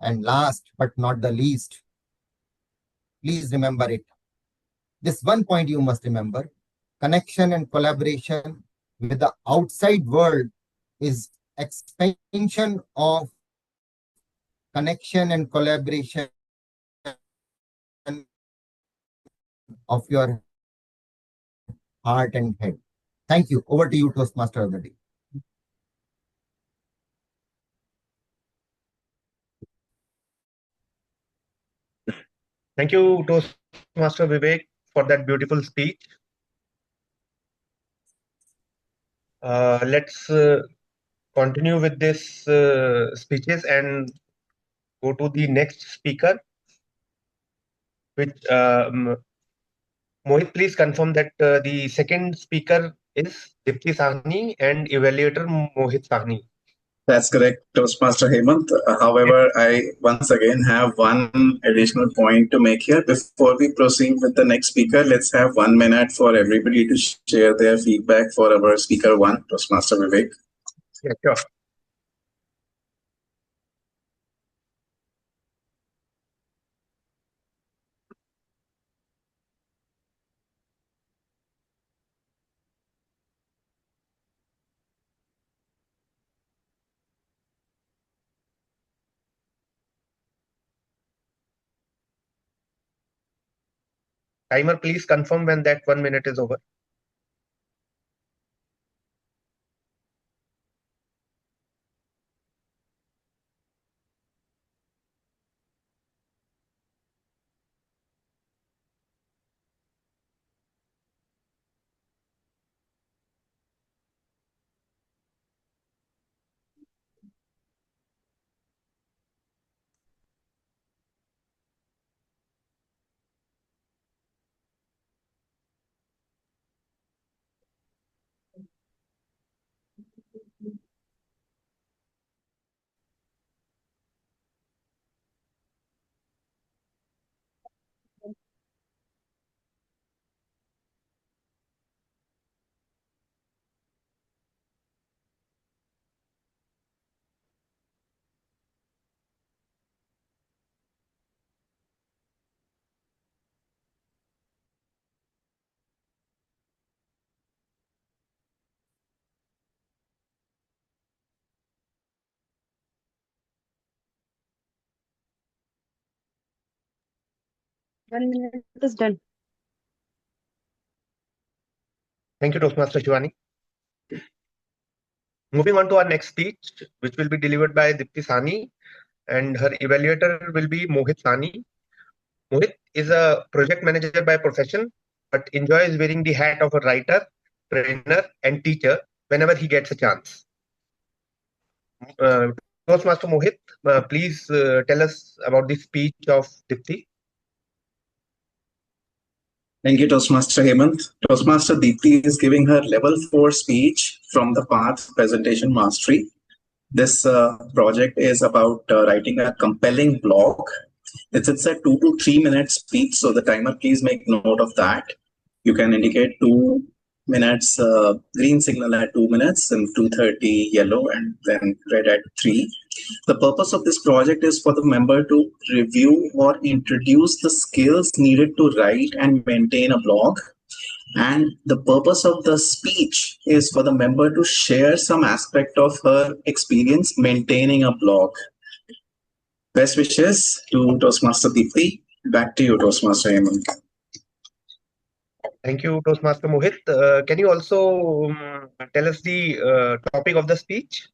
And last but not the least, please remember it. This one point you must remember: connection and collaboration with the outside world is expansion of connection and collaboration of your heart and head. Thank you. Over to you, Toastmaster of the day. Thank you, Toastmaster Vivek, for that beautiful speech. Let's continue with this speeches and go to the next speaker. Which Mohit, please confirm that the second speaker is Dipti Sahni and evaluator Mohit Sahni. That's correct, Toastmaster Hemant. However, I once again have one additional point to make here. Before we proceed with the next speaker, let's have 1 minute for everybody to share their feedback for our speaker one, Toastmaster Vivek. Yeah, sure. Timer, please confirm when that 1 minute is over. One minute is done. Thank you, Toastmaster Shivani. Moving on to our next speech, which will be delivered by Dipti Sahni, and her evaluator will be Mohit Sahni. Mohit is a project manager by profession, but enjoys wearing the hat of a writer, trainer, and teacher whenever he gets a chance. Toastmaster Mohit, please tell us about the speech of Dipti. Thank you, Toastmaster Hemant. Toastmaster Deepti is giving her level 4 speech from the Path Presentation Mastery. This project is about writing a compelling blog. It's a 2 to 3 minute speech, so the timer, please make note of that. You can indicate 2 minutes green signal at 2 minutes and 2:30 yellow and then red at 3. The purpose of this project is for the member to review or introduce the skills needed to write and maintain a blog. And the purpose of the speech is for the member to share some aspect of her experience maintaining a blog. Best wishes to Toastmaster Deepti. Back to you, Toastmaster Hemant. Thank you, Toastmaster Mohit. Can you also tell us the topic of the speech?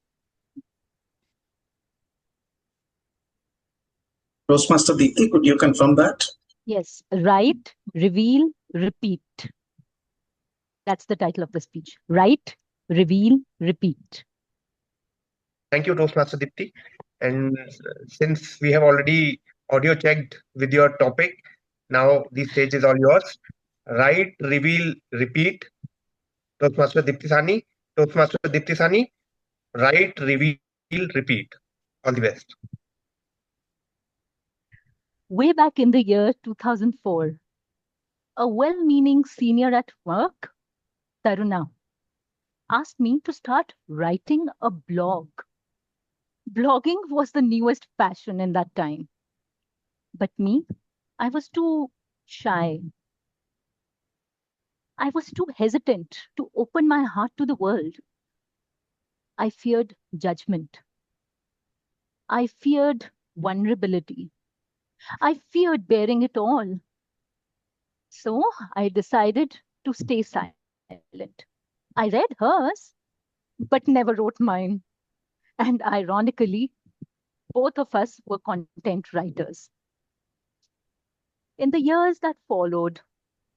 Toastmaster Deepti, could you confirm that? Yes, write, reveal, repeat. That's the title of the speech. Write, reveal, repeat. Thank you, Toastmaster Dipti. And since we have already audio checked with your topic, now the stage is all yours. Write, reveal, repeat. Toastmaster Dipti Sahni. Toastmaster Dipti Sahni. Write, reveal, repeat. All the best. Way back in the year 2004, a well-meaning senior at work, Taruna, asked me to start writing a blog. Blogging was the newest fashion in that time. But me, I was too shy. I was too hesitant to open my heart to the world. I feared judgment. I feared vulnerability. I feared bearing it all. So I decided to stay silent. I read hers, but never wrote mine. And ironically, both of us were content writers. In the years that followed,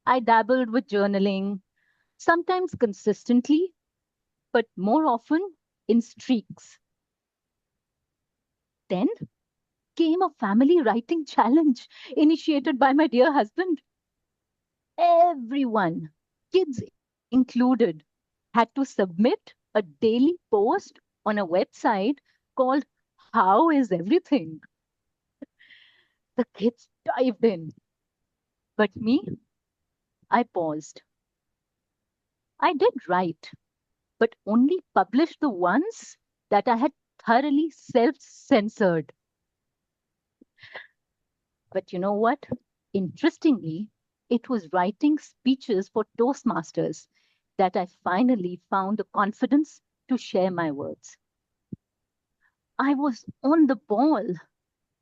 I dabbled with journaling, sometimes consistently, but more often in streaks. Then came a family writing challenge initiated by my dear husband. Everyone, kids included, had to submit a daily post on a website called How Is Everything? The kids dived in. But me, I paused. I did write, but only published the ones that I had thoroughly self-censored. But you know what? Interestingly, it was writing speeches for Toastmasters that I finally found the confidence to share my words. I was on the ball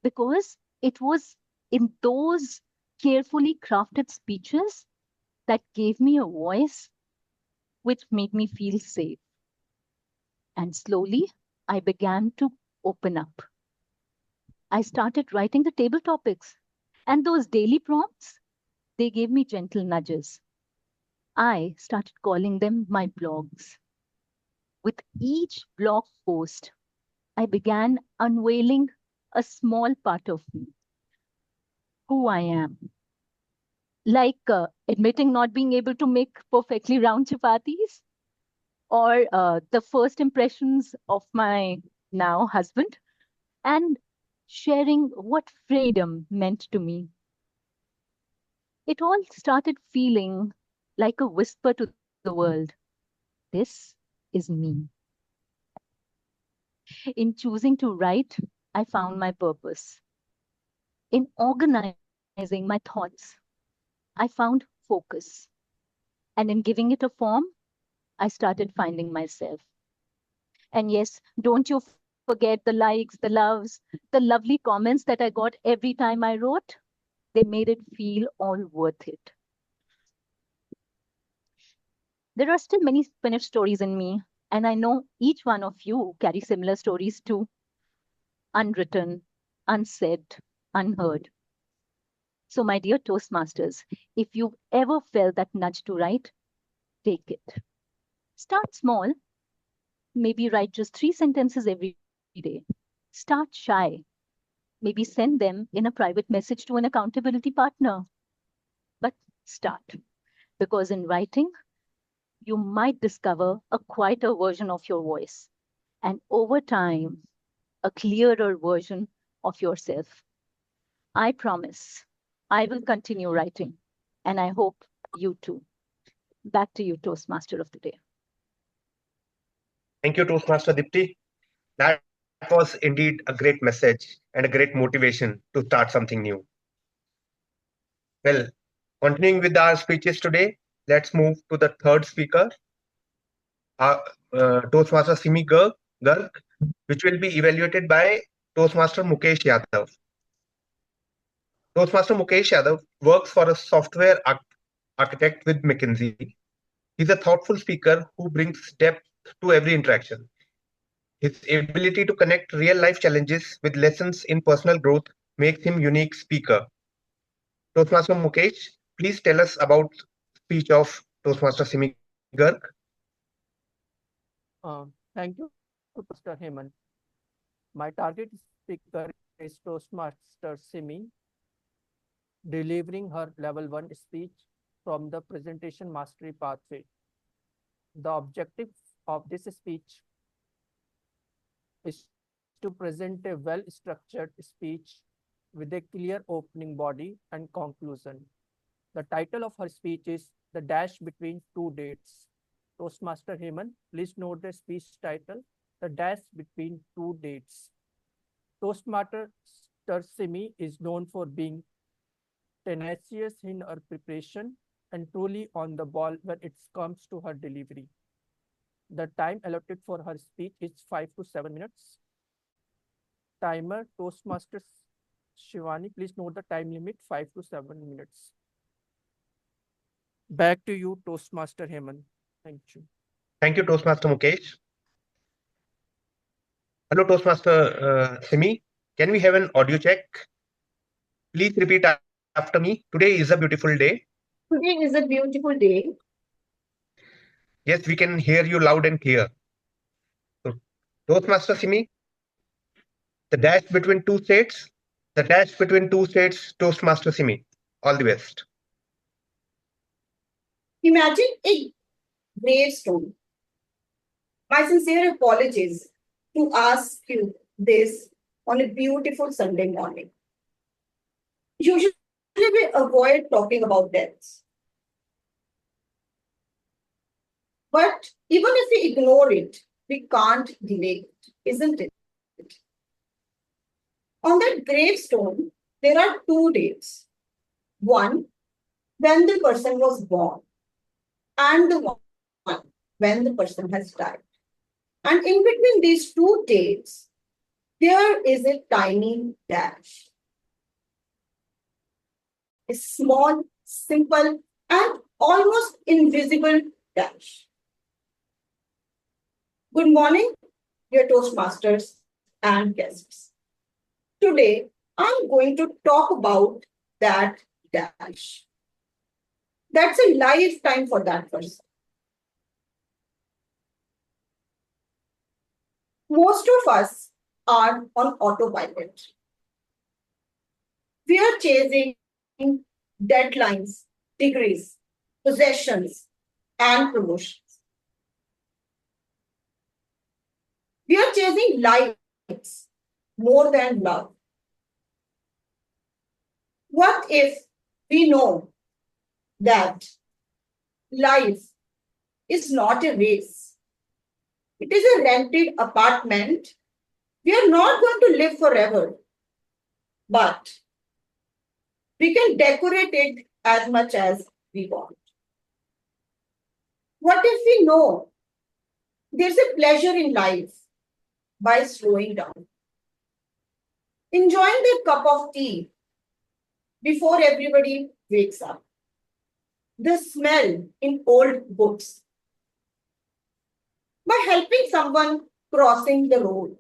because it was in those carefully crafted speeches that gave me a voice which made me feel safe. And slowly, I began to open up. I started writing the table topics, and those daily prompts, they gave me gentle nudges. I started calling them my blogs. With each blog post, I began unveiling a small part of me, who I am. Like admitting not being able to make perfectly round chapatis, or the first impressions of my now husband, and sharing what freedom meant to me. It all started feeling like a whisper to the world. This is me. In choosing to write, I found my purpose. In organizing my thoughts, I found focus. And in giving it a form, I started finding myself. And yes, don't you forget the likes, the loves, the lovely comments that I got every time I wrote. They made it feel all worth it. There are still many finished stories in me, and I know each one of you carry similar stories too. Unwritten, unsaid, unheard. So, my dear Toastmasters, if you've ever felt that nudge to write, take it. Start small. Maybe write just 3 sentences every day. Start shy. Maybe send them in a private message to an accountability partner. But start. Because in writing, you might discover a quieter version of your voice. And over time, a clearer version of yourself. I promise I will continue writing, and I hope you too. Back to you, Toastmaster of the day. Thank you, Toastmaster Dipti. That was indeed a great message and a great motivation to start something new. Well, continuing with our speeches today, let's move to the third speaker, Toastmaster Simi Garg, which will be evaluated by Toastmaster Mukesh Yadav. Toastmaster Mukesh Yadav works for a software architect with McKinsey. He's a thoughtful speaker who brings depth to every interaction. His ability to connect real-life challenges with lessons in personal growth makes him a unique speaker. Toastmaster Mukesh, please tell us about the speech of Toastmaster Simi Garg. Thank you, Mr. Hemant. My target speaker is Toastmaster Simi, delivering her level 1 speech from the presentation mastery pathway. The objective of this speech is to present a well-structured speech with a clear opening body and conclusion. The title of her speech is The Dash Between Two Dates. Toastmaster Hemant, please note the speech title, The Dash Between Two Dates. Toastmaster Simi is known for being tenacious in her preparation and truly on the ball when it comes to her delivery. The time allotted for her speech is 5 to 7 minutes. Timer, Toastmaster Shivani, please note the time limit, 5 to 7 minutes. Back to you, Toastmaster Hemant. Thank you. Thank you, Toastmaster Mukesh. Hello, Toastmaster Simi. Can we have an audio check? Please repeat after me. Today is a beautiful day. Today is a beautiful day. Yes, we can hear you loud and clear. So, Toastmaster Simi, the dash between two states, the dash between two states, Toastmaster Simi. All the best. Imagine a gravestone My sincere apologies to ask you this on a beautiful Sunday morning. Usually we avoid talking about deaths. But even if we ignore it, we can't delay it, isn't it? On that gravestone, there are two dates. One, when the person was born, and the one when the person has died. And in between these two dates, there is a tiny dash. A small, simple, and almost invisible dash. Good morning, dear Toastmasters and guests. Today, I'm going to talk about that dash. That's a lifetime for that person. Most of us are on autopilot. We are chasing deadlines, degrees, possessions, and promotions. We are chasing likes more than love. What if we know that life is not a race? It is a rented apartment. We are not going to live forever, but we can decorate it as much as we want. What if we know there's a pleasure in life by slowing down? Enjoying the cup of tea before everybody wakes up. The smell in old books. By helping someone crossing the road.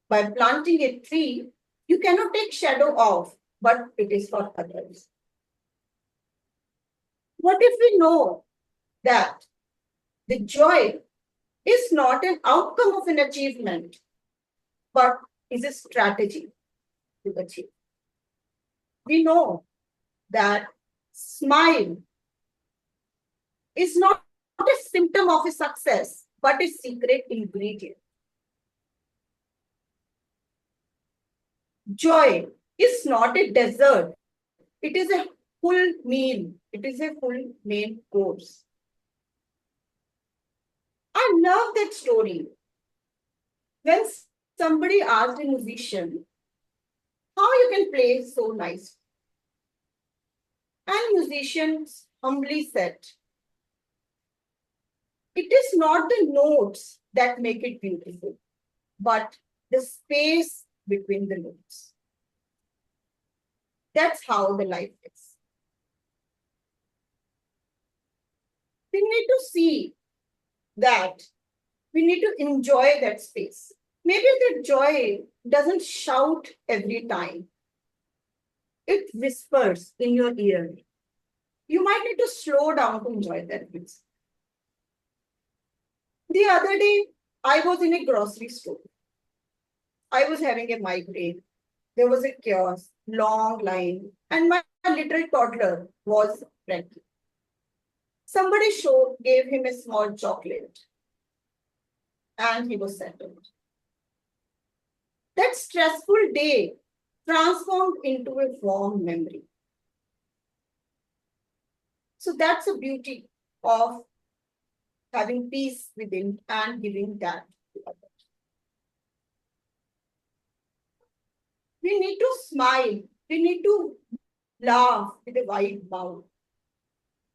By planting a tree, you cannot take shadow off, but it is for others. What if we know that the joy is not an outcome of an achievement, but is a strategy to achieve? We know that smile is not a symptom of a success, but a secret ingredient. Joy is not a dessert. It is a full meal. It is a full main course. I love that story. When somebody asked a musician how you can play so nice, and musicians humbly said, it is not the notes that make it beautiful, but the space between the notes. That's how the life is. We need to see that we need to enjoy that space. Maybe the joy doesn't shout every time. It whispers in your ear. You might need to slow down to enjoy that music. The other day, I was in a grocery store. I was having a migraine. There was a chaos, long line, and my little toddler was pregnant. Somebody gave him a small chocolate, and he was settled. That stressful day transformed into a warm memory. So that's the beauty of having peace within and giving that to others. We need to smile. We need to laugh with a wide mouth.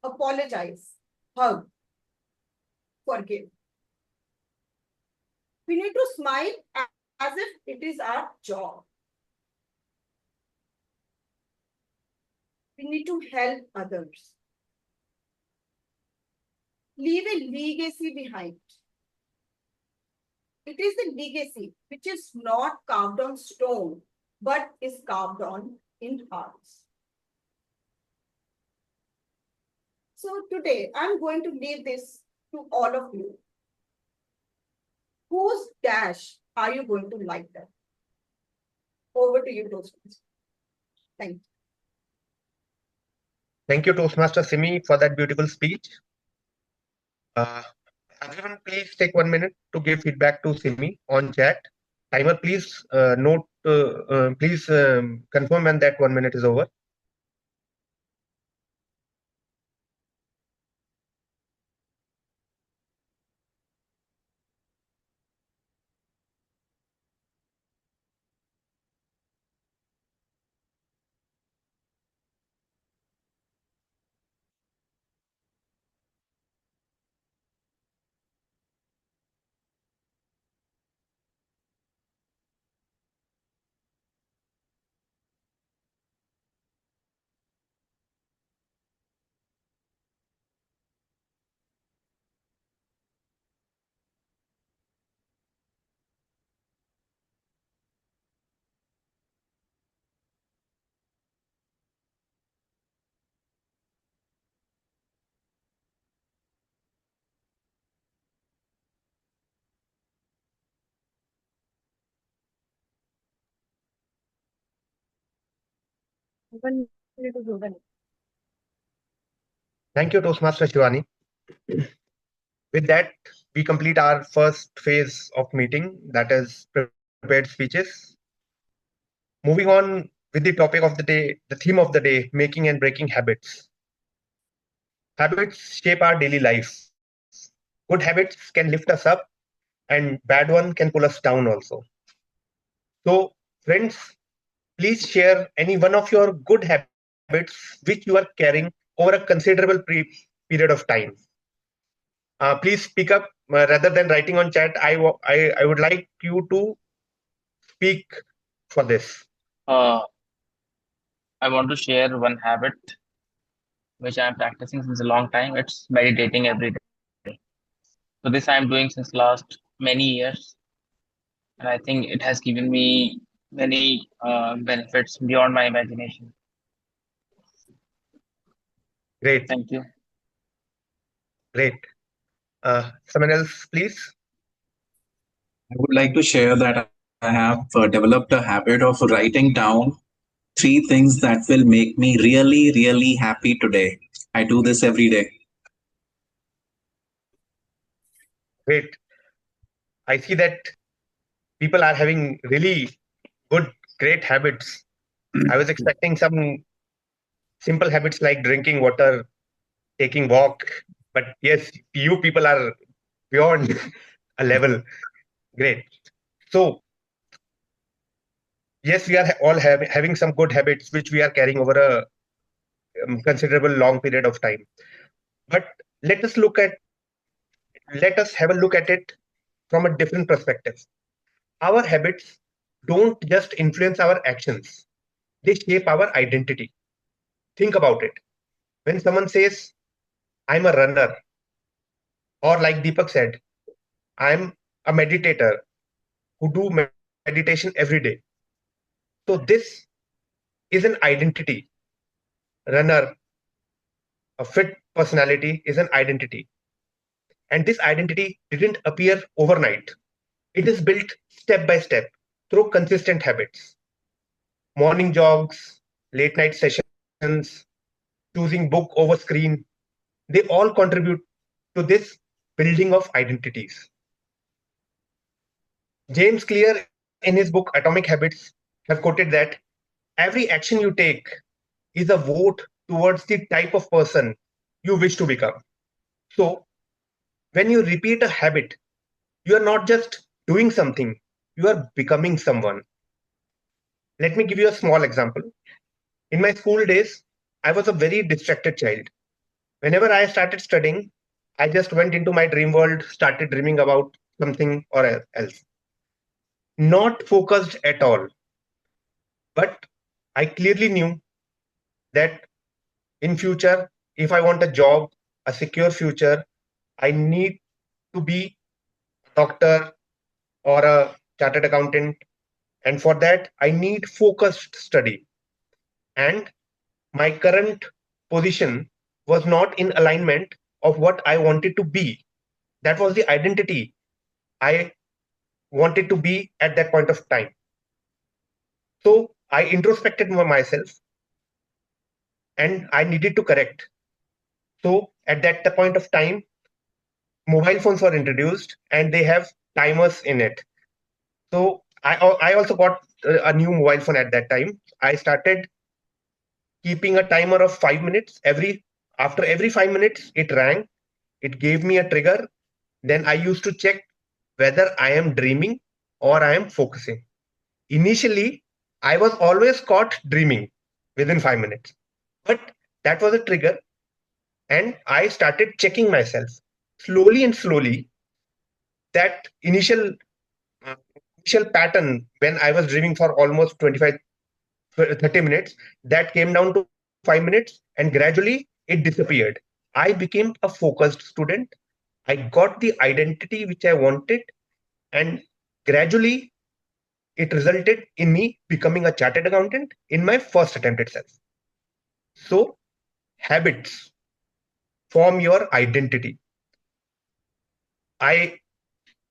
Apologize, hug, forgive. We need to smile as if it is our job. We need to help others. Leave a legacy behind. It is a legacy which is not carved on stone, but is carved on in hearts. So today, I'm going to leave this to all of you. Whose dash are you going to light up? Over to you, Toastmasters. Thank you. Thank you, Toastmaster Simi, for that beautiful speech. Everyone, please take 1 minute to give feedback to Simi on chat. Timer, please please confirm when that 1 minute is over. One minute is over. Thank you, Toastmaster Shivani. With that, we complete our first phase of meeting, that is prepared speeches. Moving on with the topic of the day, the theme of the day, making and breaking habits. Habits shape our daily life. Good habits can lift us up and bad one can pull us down also. So friends, please share any one of your good habits which you are carrying over a considerable period of time. Please speak up rather than writing on chat. I would like you to speak for this. I want to share one habit which I am practicing since a long time. It's meditating every day. So this I am doing since last many years, and I think it has given me many benefits beyond my imagination. Great. Thank you. Great. Someone else, please. I would like to share that I have developed a habit of writing down 3 things that will make me really, really happy today. I do this every day. Great. I see that people are having really good, great habits. I was expecting some simple habits like drinking water, taking walk, but yes, you people are beyond a level. Great. So yes, we are all having some good habits which we are carrying over a considerable long period of time. But let us have a look at it from a different perspective. Our habits don't just influence our actions, they shape our identity. Think about it. When someone says, I'm a runner, or like Deepak said, I'm a meditator who do meditation every day. So this is an identity. Runner, a fit personality is an identity. And this identity didn't appear overnight. It is built step by step through consistent habits. Morning jogs, late night sessions, choosing book over screen, they all contribute to this building of identities. James Clear, in his book Atomic Habits, have quoted that every action you take is a vote towards the type of person you wish to become. So, when you repeat a habit, you are not just doing something, you are becoming someone. Let me give you a small example. In my school days, I was a very distracted child. Whenever I started studying, I just went into my dream world, started dreaming about something or else. Not focused at all. But I clearly knew that in future, if I want a job, a secure future, I need to be a doctor or a chartered accountant. And for that, I need focused study. And my current position was not in alignment of what I wanted to be. That was the identity I wanted to be at that point of time. So I introspected myself and I needed to correct. So at that point of time, mobile phones were introduced and they have timers in it. So I also got a new mobile phone at that time. I started keeping a timer of 5 minutes. After every 5 minutes, it rang. It gave me a trigger. Then I used to check whether I am dreaming or I am focusing. Initially, I was always caught dreaming within 5 minutes, but that was a trigger, and I started checking myself slowly and slowly. That initial pattern when I was dreaming for almost 25 30 minutes, that came down to 5 minutes, and gradually it disappeared. I became a focused student. I got the identity which I wanted, and gradually it resulted in me becoming a chartered accountant in my first attempt itself. So, habits form your identity. I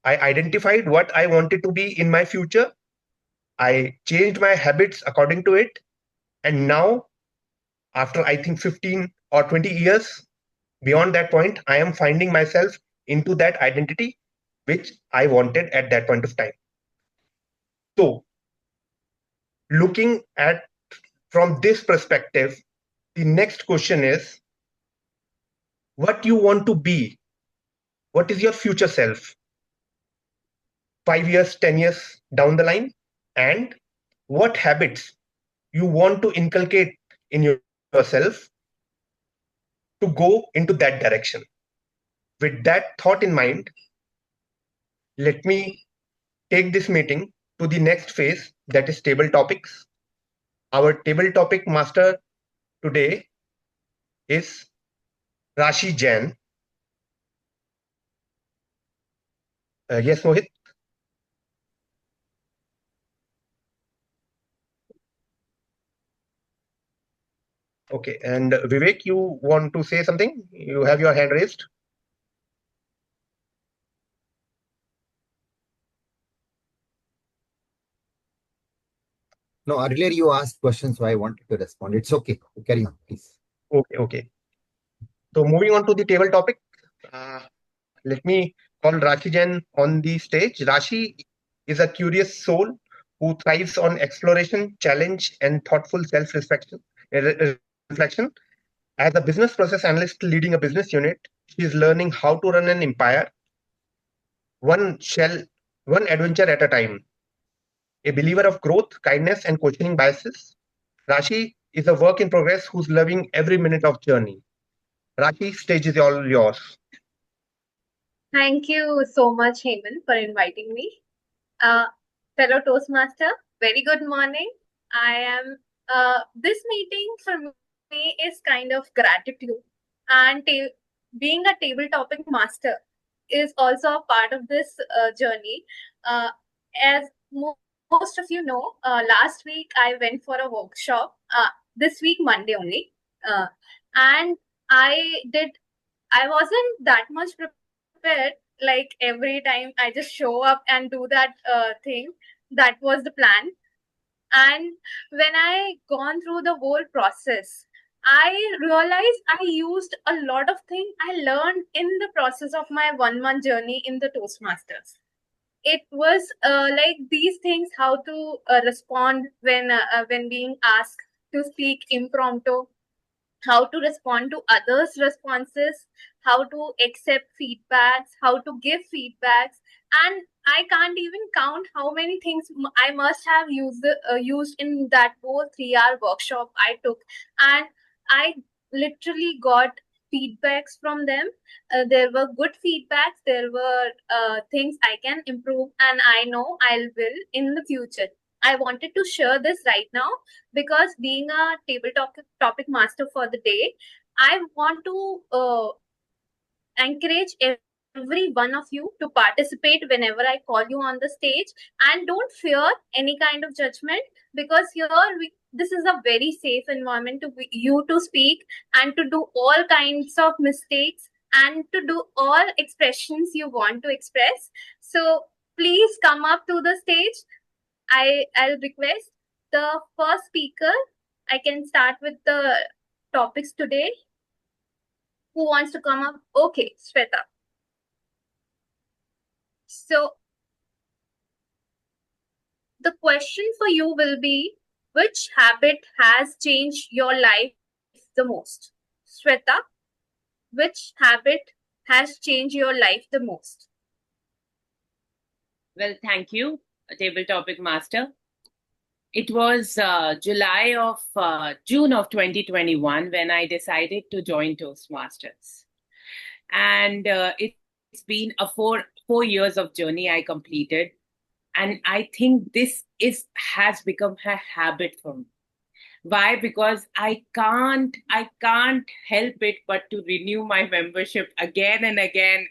identified what I wanted to be in my future. I changed my habits according to it. And now, after I think 15 or 20 years, beyond that point, I am finding myself into that identity which I wanted at that point of time. So, looking at from this perspective, the next question is what you want to be. What is your future self? 5 years, 10 years down the line? And what habits you want to inculcate in yourself to go into that direction? With that thought in mind, let me take this meeting to the next phase, that is table topics. Our table topic master today is Rashi Jain. Yes, Mohit? Okay, and Vivek, you want to say something? You have your hand raised. No, earlier you asked questions, so I wanted to respond. It's okay. Carry on, please. Okay. So moving on to the table topic, let me call Rashi Jain on the stage. Rashi is a curious soul who thrives on exploration, challenge, and thoughtful self-reflection. Reflection. As a business process analyst leading a business unit, she is learning how to run an empire, one adventure at a time. A believer of growth, kindness, and questioning biases, Rashi is a work in progress who's loving every minute of journey. Rashi, stage is all yours. Thank you so much, Hemant, for inviting me. Fellow Toastmaster, very good morning. This meeting for me is kind of gratitude, and being a table topic master is also a part of this journey. As most of you know, last week I went for a workshop, this week, Monday only, and I wasn't that much prepared. Like every time I just show up and do that thing. That was the plan. And when I gone through the whole process, I realized I used a lot of things I learned in the process of my 1 month journey in the Toastmasters. It was like these things, how to respond when being asked to speak impromptu, how to respond to others' responses, how to accept feedbacks, how to give feedbacks, and I can't even count how many things I must have used in that whole 3 hour workshop I took, and I literally got feedbacks from them. There were good feedbacks. There were things I can improve, and I know I will in the future. I wanted to share this right now because being a table topic master for the day, I want to encourage every one of you to participate whenever I call you on the stage, and don't fear any kind of judgment, because here this is a very safe environment to you to speak and to do all kinds of mistakes and to do all expressions you want to express. So please come up to the stage. I'll request the first speaker. I can start with the topics today. Who wants to come up? Okay, Shweta. So the question for you will be, which habit has changed your life the most? Shweta, which habit has changed your life the most? Well, thank you, Table Topic Master. It was June of 2021 when I decided to join Toastmasters. And it's been a four years of journey I completed. And I think this has become a habit for me. Why? Because I can't help it but to renew my membership again and again.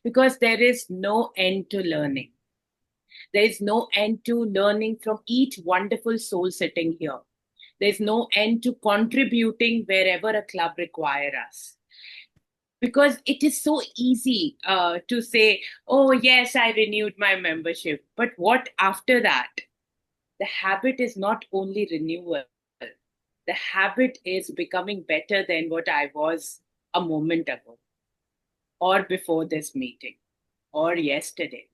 Because there is no end to learning. There is no end to learning from each wonderful soul sitting here. There's no end to contributing wherever a club requires us. Because it is so easy to say, oh, yes, I renewed my membership. But what after that? The habit is not only renewal. The habit is becoming better than what I was a moment ago, or before this meeting, or yesterday,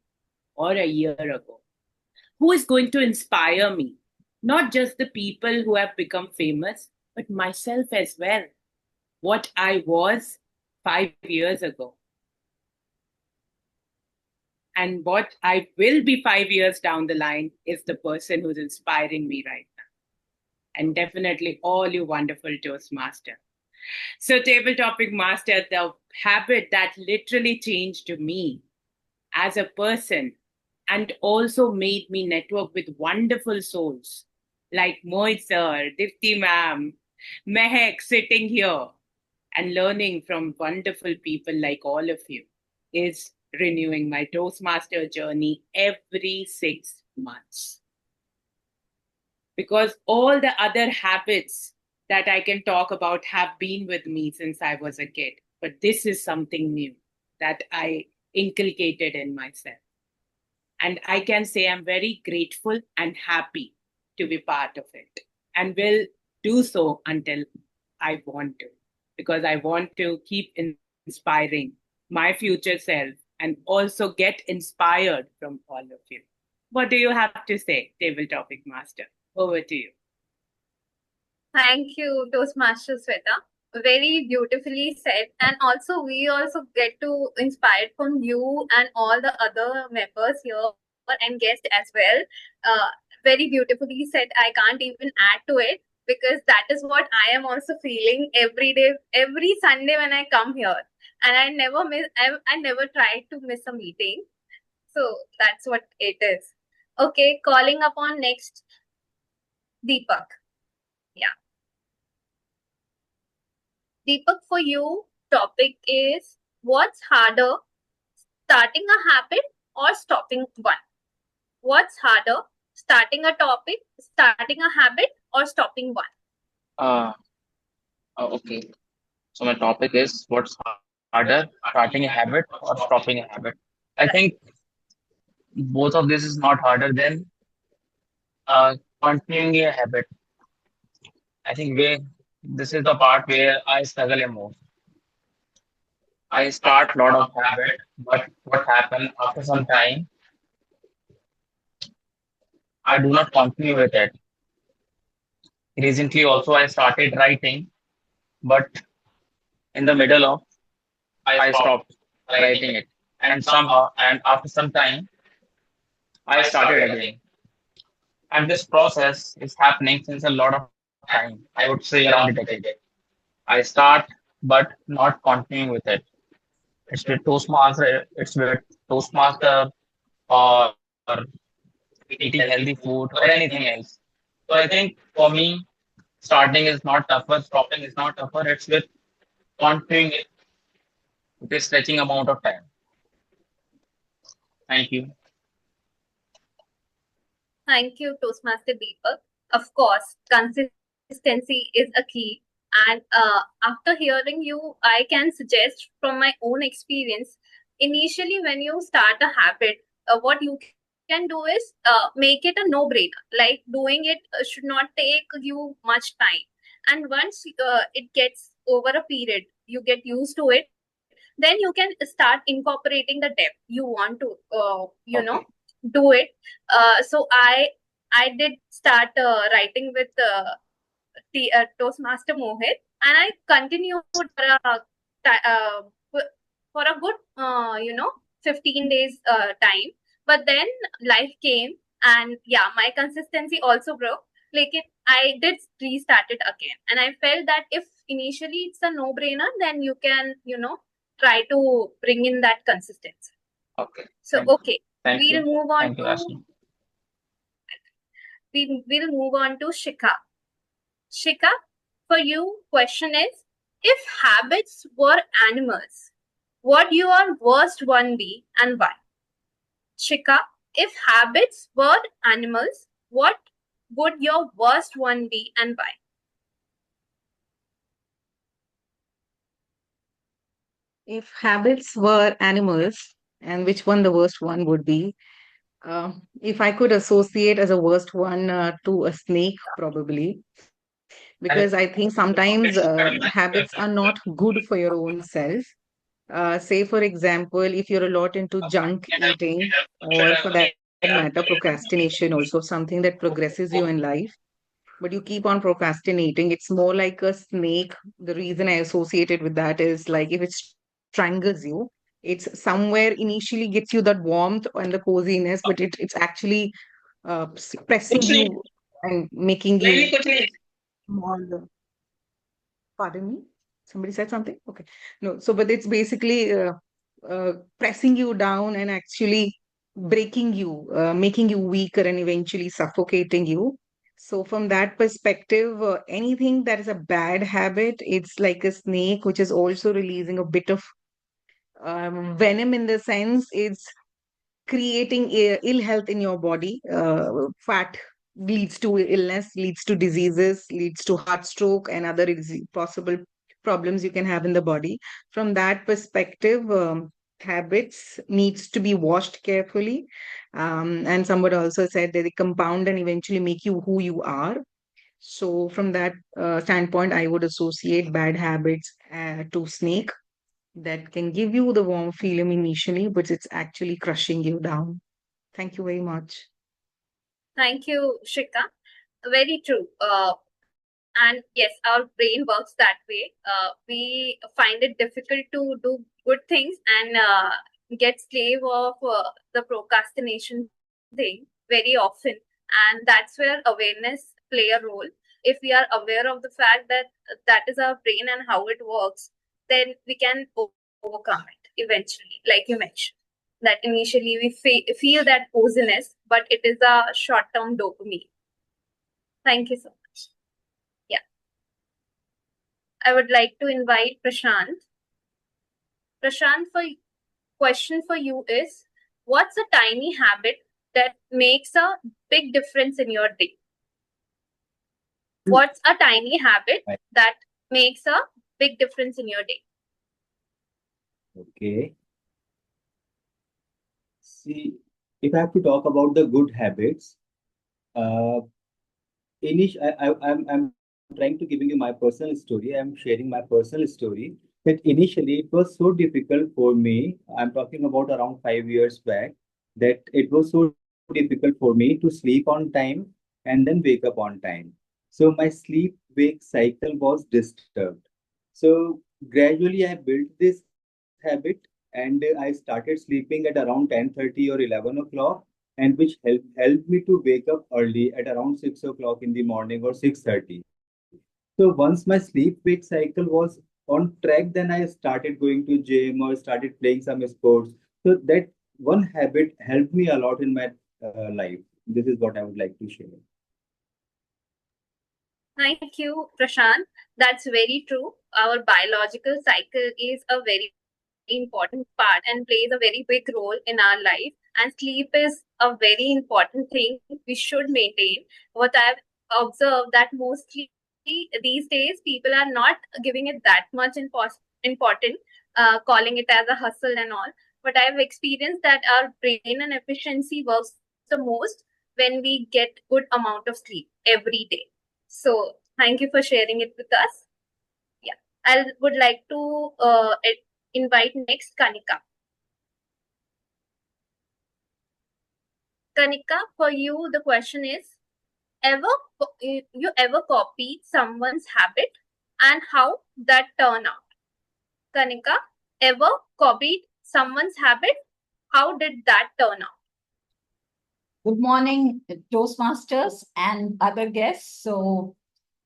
or a year ago. Who is going to inspire me? Not just the people who have become famous, but myself as well. What I was 5 years ago. And what I will be 5 years down the line is the person who's inspiring me right now. And definitely all you wonderful Toastmaster. So Table Topic Master, the habit that literally changed me as a person and also made me network with wonderful souls like Mohit sir, Dipti ma'am, Mehak sitting here and learning from wonderful people like all of you is renewing my Toastmaster journey every 6 months. Because all the other habits that I can talk about have been with me since I was a kid. But this is something new that I inculcated in myself. And I can say I'm very grateful and happy to be part of it, and will do so until I want to, because I want to keep inspiring my future self and also get inspired from all of you. What do you have to say, Table Topic Master? Over to you. Thank you, Toastmaster Shweta. Very beautifully said. And also, we also get to inspire from you and all the other members here and guests as well. Very beautifully said. I can't even add to it because that is what I am also feeling every day, every Sunday when I come here. And I never miss, I never try to miss a meeting. So that's what it is. Okay, calling upon next Deepak. Yeah. Deepak, for you, topic is what's harder, starting a habit or stopping one? What's harder, starting a topic, starting a habit or stopping one? Okay. So my topic is what's harder, starting a habit or stopping a habit? I think both of this is not harder than continuing a habit. I think this is the part where I struggle the most. I start a lot of habit, but what happens after some time, I do not continue with it. Recently also I started writing, but in the middle of I stopped writing it. And after some time, I started again. And this process is happening since a lot of time. I would say around a decade. I start, but not continuing with it. It's with Toastmaster or eating healthy food or anything else. So I think for me, starting is not tougher, stopping is not tougher. It's with continuing it with a stretching amount of time. Thank you. Thank you, Toastmaster Deepak. Of course, consistency is a key. And after hearing you, I can suggest from my own experience, initially when you start a habit, what you can do is make it a no-brainer. Like doing it should not take you much time. And once it gets over a period, you get used to it, then you can start incorporating the depth you want to, do it. So I did start writing with Toastmaster Mohit, and I continued for a good 15 days time. But then life came, and yeah, my consistency also broke. Like I did restart it again, and I felt that if initially it's a no-brainer, then you can try to bring in that consistency. Okay. So Thank you. okay, Thank we'll you. move on Thank you, to Ashley. we'll move on to Shika. Shika, for you, question is, if habits were animals, what your worst one be and why? Shika, if habits were animals, what would your worst one be and why? If habits were animals, and which one the worst one would be? If I could associate as a worst one to a snake, probably, because I think sometimes habits are not good for your own self. Say, for example, if you're a lot into junk eating, or for that matter, procrastination, also something that progresses you in life, but you keep on procrastinating, it's more like a snake. The reason I associate it with that is like if it strangles you, it's somewhere initially gets you that warmth and the coziness, but it's actually pressing you and making you more. Pardon me? Somebody said something? Okay. No, so but it's basically pressing you down and actually breaking you, making you weaker and eventually suffocating you. So from that perspective, anything that is a bad habit, it's like a snake which is also releasing a bit of venom, in the sense it's creating ill health in your body. Fat leads to illness, leads to diseases, leads to heart stroke and other possible problems you can have in the body. From that perspective, habits needs to be washed carefully. And somebody also said that they compound and eventually make you who you are. So from that standpoint, I would associate bad habits to snake that can give you the warm feeling initially, but it's actually crushing you down. Thank you very much. Thank you, Shika. Very true. And yes, our brain works that way. We find it difficult to do good things and get slave of the procrastination thing very often. And that's where awareness play a role. If we are aware of the fact that that is our brain and how it works, then we can overcome it eventually, like you mentioned. That initially we feel that coziness, but it is a short-term dopamine. Thank you so much. Yeah. I would like to invite Prashant. Prashant, question for you is, what's a tiny habit that makes a big difference in your day? What's a tiny habit that makes a big difference in your day? Okay. See, if I have to talk about the good habits, I'm trying to giving you my personal story. I'm sharing my personal story that initially it was so difficult for me. I'm talking about around 5 years back, that it was so difficult for me to sleep on time and then wake up on time. So my sleep wake cycle was disturbed. So gradually I built this habit, and I started sleeping at around 10:30 or 11 o'clock, and which helped me to wake up early at around 6 o'clock in the morning or 6:30. So once my sleep wake cycle was on track, then I started going to gym or started playing some sports. So that one habit helped me a lot in my life. This is what I would like to share. Thank you, Prashant. That's very true. Our biological cycle is a very important part and plays a very big role in our life. And sleep is a very important thing we should maintain. What I've observed that mostly these days people are not giving it that much important, calling it as a hustle and all. But I've experienced that our brain and efficiency works the most when we get good amount of sleep every day. So thank you for sharing it with us. Yeah, I would like to invite next Kanika. Kanika, for you, the question is, you ever copied someone's habit and how that turn out? Kanika, ever copied someone's habit? How did that turn out? Good morning, Toastmasters and other guests. So,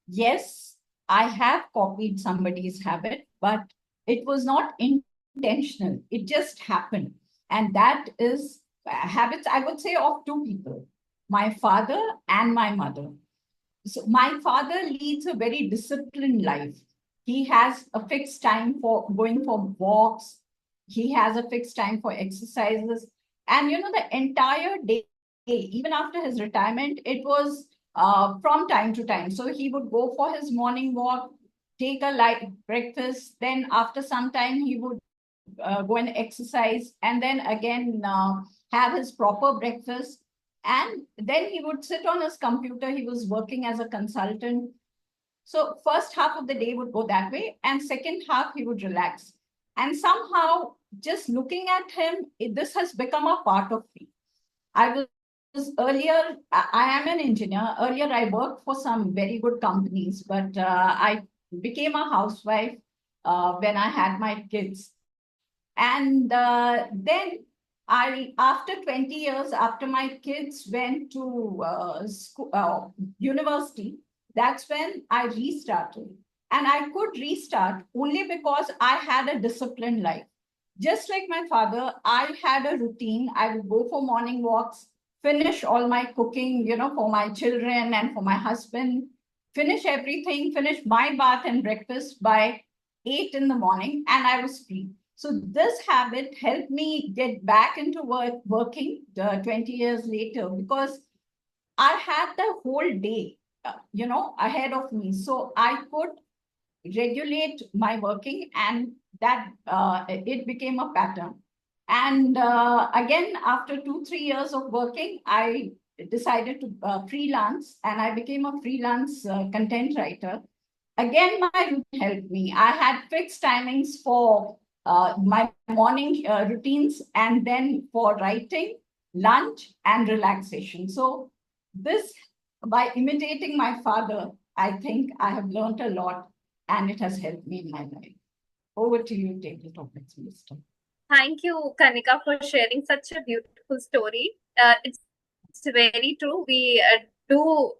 yes, I have copied somebody's habit, but it was not intentional. It just happened. And that is habits, I would say, of two people, my father and my mother. So my father leads a very disciplined life. He has a fixed time for going for walks. He has a fixed time for exercises. And, the entire day, even after his retirement, it was from time to time. So he would go for his morning walk, take a light breakfast. Then after some time, he would go and exercise, and then again have his proper breakfast. And then he would sit on his computer. He was working as a consultant. So first half of the day would go that way, and second half he would relax. And somehow, just looking at him, this has become a part of me. I am an engineer. Earlier, I worked for some very good companies, but I became a housewife when I had my kids. And then after 20 years, after my kids went to university, that's when I restarted. And I could restart only because I had a disciplined life. Just like my father, I had a routine. I would go for morning walks, finish all my cooking, for my children and for my husband, finish everything, finish my bath and breakfast by 8 in the morning, and I was free. So this habit helped me get back into working 20 years later, because I had the whole day, ahead of me. So I could regulate my working, and that it became a pattern. And again, after 2-3 years of working, I decided to freelance, and I became a freelance content writer. Again, my routine helped me. I had fixed timings for my morning routines, and then for writing, lunch, and relaxation. So this, by imitating my father, I think I have learned a lot, and it has helped me in my life. Over to you, take the topics, Minister. Thank you, Kanika, for sharing such a beautiful story. It's very true. We do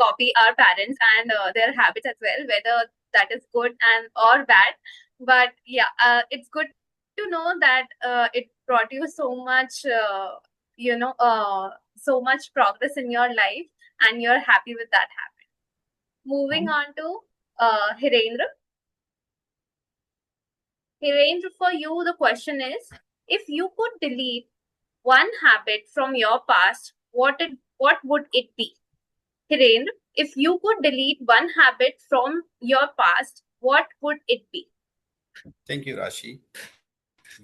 copy our parents and their habits as well, whether that is good and or bad. But yeah, it's good to know that it brought you so much, so much progress in your life, and you're happy with that habit. Moving on to Hirendra. Hirendra, for you, the question is, if you could delete one habit from your past, what would it be? Hirendra, if you could delete one habit from your past, what would it be? Thank you, Rashi.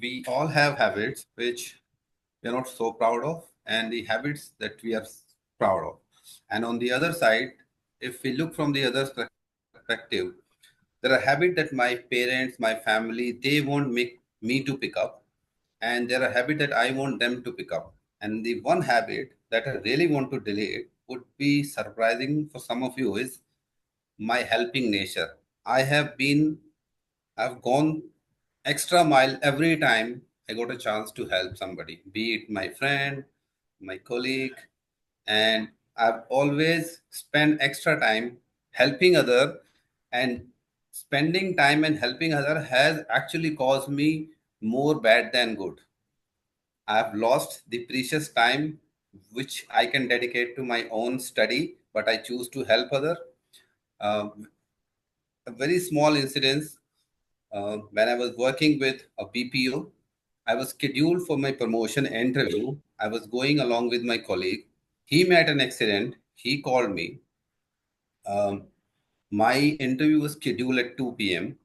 We all have habits which we are not so proud of, and the habits that we are proud of. And on the other side, if we look from the other perspective, there are habits that my parents, my family, they won't make me to pick up, and there are habits that I want them to pick up. And the one habit that I really want to delete would be surprising for some of you is my helping nature. I've gone extra mile every time I got a chance to help somebody, be it my friend, my colleague, and I've always spent extra time helping other, and spending time and helping other has actually caused me more bad than good. I've lost the precious time which I can dedicate to my own study, but I choose to help other. A very small incident, when I was working with a BPO, I was scheduled for my promotion interview. I was going along with my colleague. He met an accident. He called me. My interview was scheduled at 2 p.m.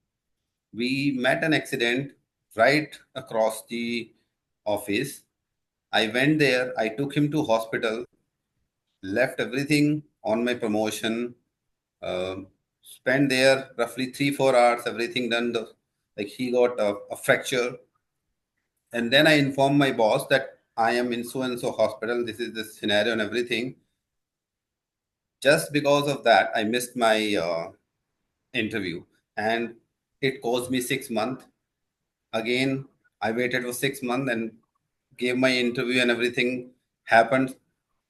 We met an accident right across the office. I went there. I took him to hospital, left everything on my promotion, spent there roughly 3-4 hours, everything done. like he got a fracture. And then I informed my boss that I am in so and so hospital. This is the scenario and everything. Just because of that, I missed my interview, and it cost me 6 months. Again, I waited for 6 months and gave my interview, and everything happened.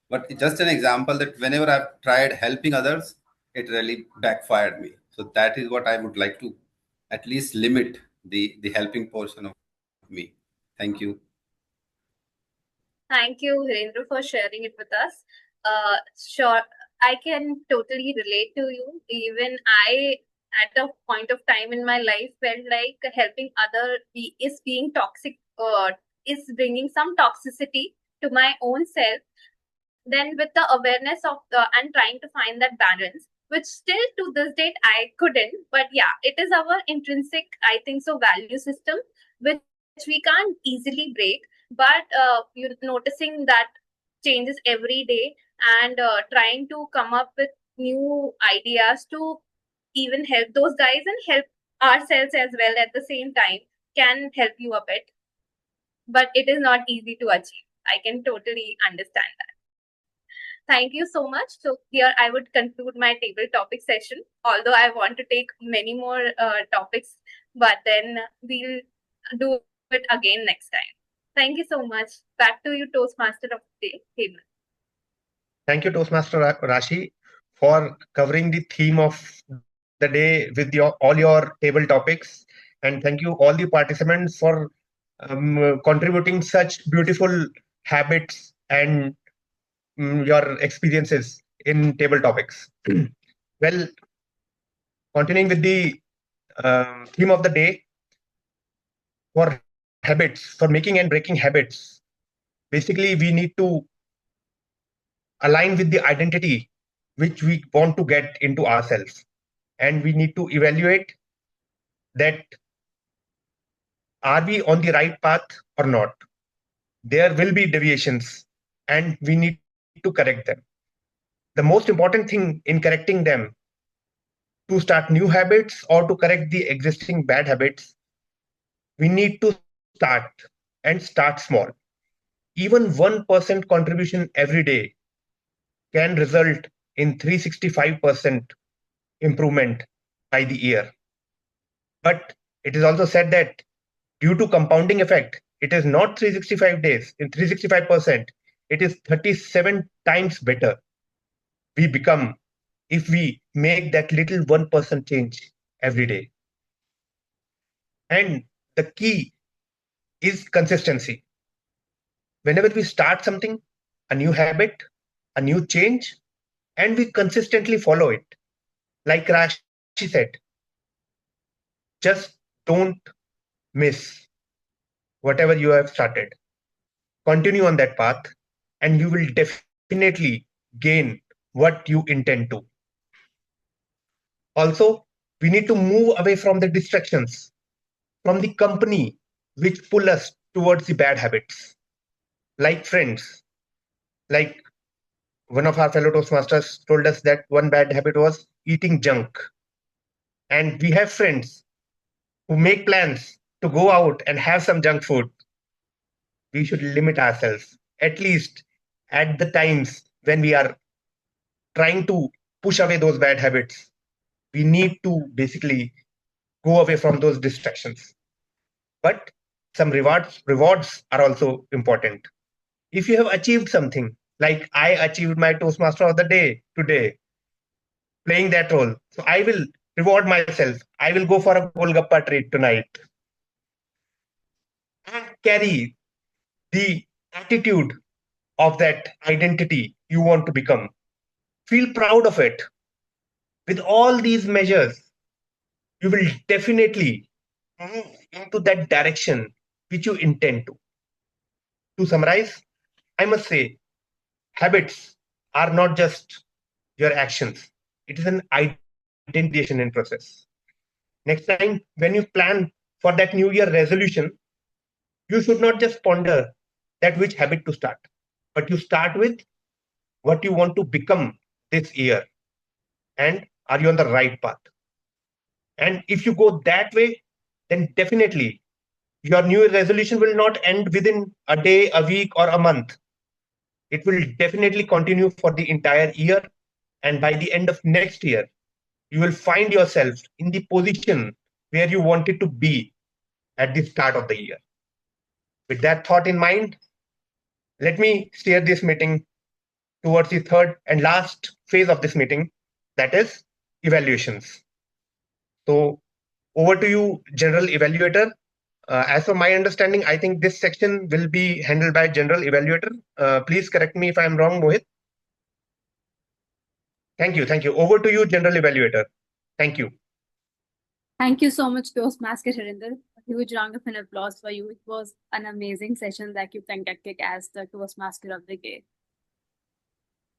But it's just an example that whenever I've tried helping others, it really backfired me. So that is what I would like to at least limit the helping portion of me. Thank you. Thank you, Virendra, for sharing it with us. Sure, I can totally relate to you. Even I, at a point of time in my life, felt like helping other is being toxic, is bringing some toxicity to my own self. Then, with the awareness of and trying to find that balance, which still to this date I couldn't. But yeah, it is our intrinsic, I think so, value system, which we can't easily break. But you're noticing that changes every day, and trying to come up with new ideas to even help those guys and help ourselves as well at the same time can help you a bit. But it is not easy to achieve. I can totally understand that. Thank you so much. So here I would conclude my table topic session, although I want to take many more topics, but then we'll do it again next time. Thank you so much. Back to you, Toastmaster of the day, Hemant. Thank you, Toastmaster Rashi, for covering the theme of the day with all your table topics. And thank you all the participants for contributing such beautiful habits and your experiences in table topics. Well, continuing with the theme of the day, for habits, for making and breaking habits, basically we need to align with the identity which we want to get into ourselves. And we need to evaluate that are we on the right path or not. There will be deviations and we need to correct them. The most important thing in correcting them, to start new habits or to correct the existing bad habits, we need to start small. Even 1% contribution every day can result in 365% improvement by the year. But it is also said that due to compounding effect, it is not 365 days. In 365%, it is 37 times better we become if we make that little 1% change every day. And the key is consistency. Whenever we start something, a new habit, a new change, and we consistently follow it, like Rashi said, just don't miss whatever you have started. Continue on that path, and you will definitely gain what you intend to. Also, we need to move away from the distractions, from the company which pull us towards the bad habits, like friends. Like one of our fellow Toastmasters told us that one bad habit was eating junk. And we have friends who make plans to go out and have some junk food. We should limit ourselves, at least at the times when we are trying to push away those bad habits. We need to basically go away from those distractions. But some rewards are also important. If you have achieved something, like I achieved my Toastmaster of the day today, playing that role, so I will reward myself. I will go for a Golgappa treat tonight. And carry the attitude of that identity you want to become. Feel proud of it. With all these measures, you will definitely move into that direction which you intend to. To summarize, I must say, habits are not just your actions. It is an identification in process. Next time, when you plan for that New Year resolution, you should not just ponder that which habit to start, but you start with what you want to become this year. And are you on the right path? And if you go that way, then definitely your New Year resolution will not end within a day, a week, or a month. It will definitely continue for the entire year. And by the end of next year, you will find yourself in the position where you wanted to be at the start of the year. With that thought in mind, let me steer this meeting towards the third and last phase of this meeting, that is evaluations. So over to you, General Evaluator. As per my understanding, I think this section will be handled by General Evaluator. Please correct me if I'm wrong, Mohit. Thank you. Thank you. Over to you, General Evaluator. Thank you. Thank you so much, Toastmaster Harinder. A huge round of an applause for you. It was an amazing session that you conducted as the Toastmaster of the day.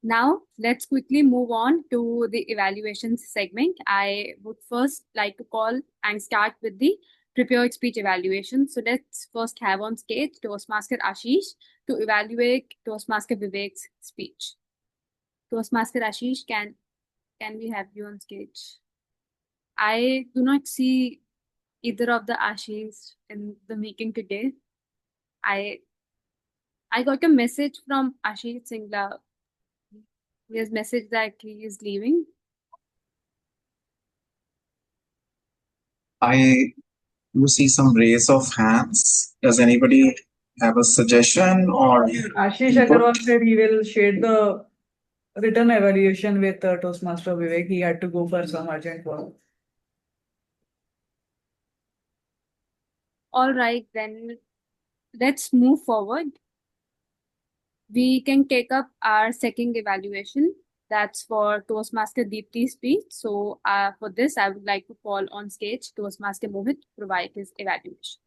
Now, let's quickly move on to the evaluations segment. I would first like to call and start with the prepared speech evaluation. So let's first have on stage Toastmaster Ashish to evaluate Toastmaster Vivek's speech. Toastmaster Ashish, can we have you on stage? I do not see either of the Ashish in the meeting today. I got a message from Ashish Singla. He has messaged that he is leaving. I do see some raise of hands. Does anybody have a suggestion or Ashish input? Agarwal said he will share the written evaluation with Toastmaster Vivek. He had to go for some urgent work. All right, then let's move forward. We can take up our second evaluation. That's for Toastmaster Deepti's speech. So for this, I would like to call on stage Toastmaster Mohit to provide his evaluation.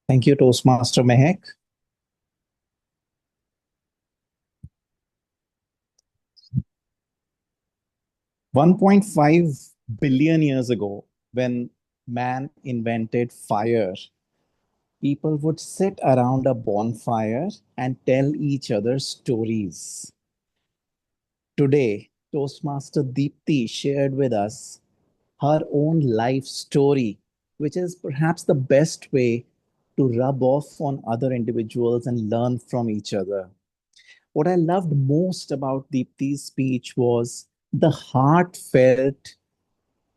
Thank you, Toastmaster Mehak. $1.5 billion years ago, when man invented fire, people would sit around a bonfire and tell each other stories. Today, Toastmaster Deepti shared with us her own life story, which is perhaps the best way to rub off on other individuals and learn from each other. What I loved most about Deepti's speech was the heartfelt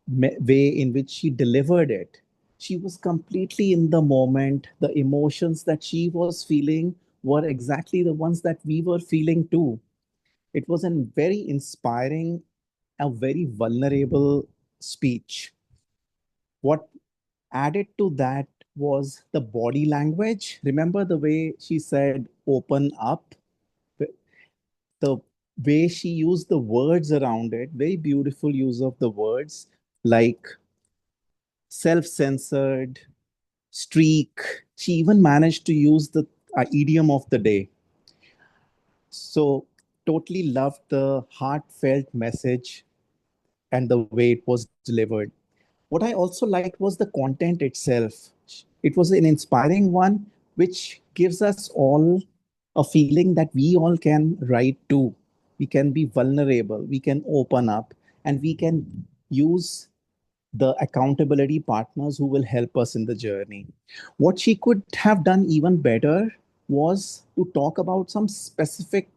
way in which she delivered it. She was completely in the moment. The emotions that she was feeling were exactly the ones that we were feeling too. It was a very inspiring, a very vulnerable speech. What added to that was the body language. Remember the way she said, open up? The way she used the words around it, very beautiful use of the words like self-censored, streak. She even managed to use the idiom of the day. So totally loved the heartfelt message and the way it was delivered. What I also liked was the content itself. It was an inspiring one, which gives us all a feeling that we all can write too. We can be vulnerable, we can open up, and we can use the accountability partners who will help us in the journey. What she could have done even better was to talk about some specific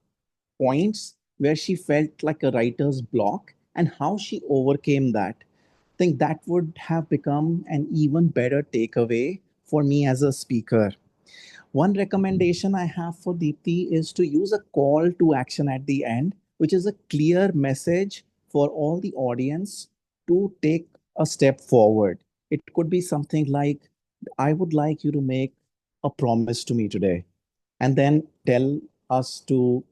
points where she felt like a writer's block and how she overcame that. I think that would have become an even better takeaway for me as a speaker. One recommendation I have for Deepti is to use a call to action at the end, which is a clear message for all the audience to take a step forward. It could be something like, I would like you to make a promise to me today, and then tell us to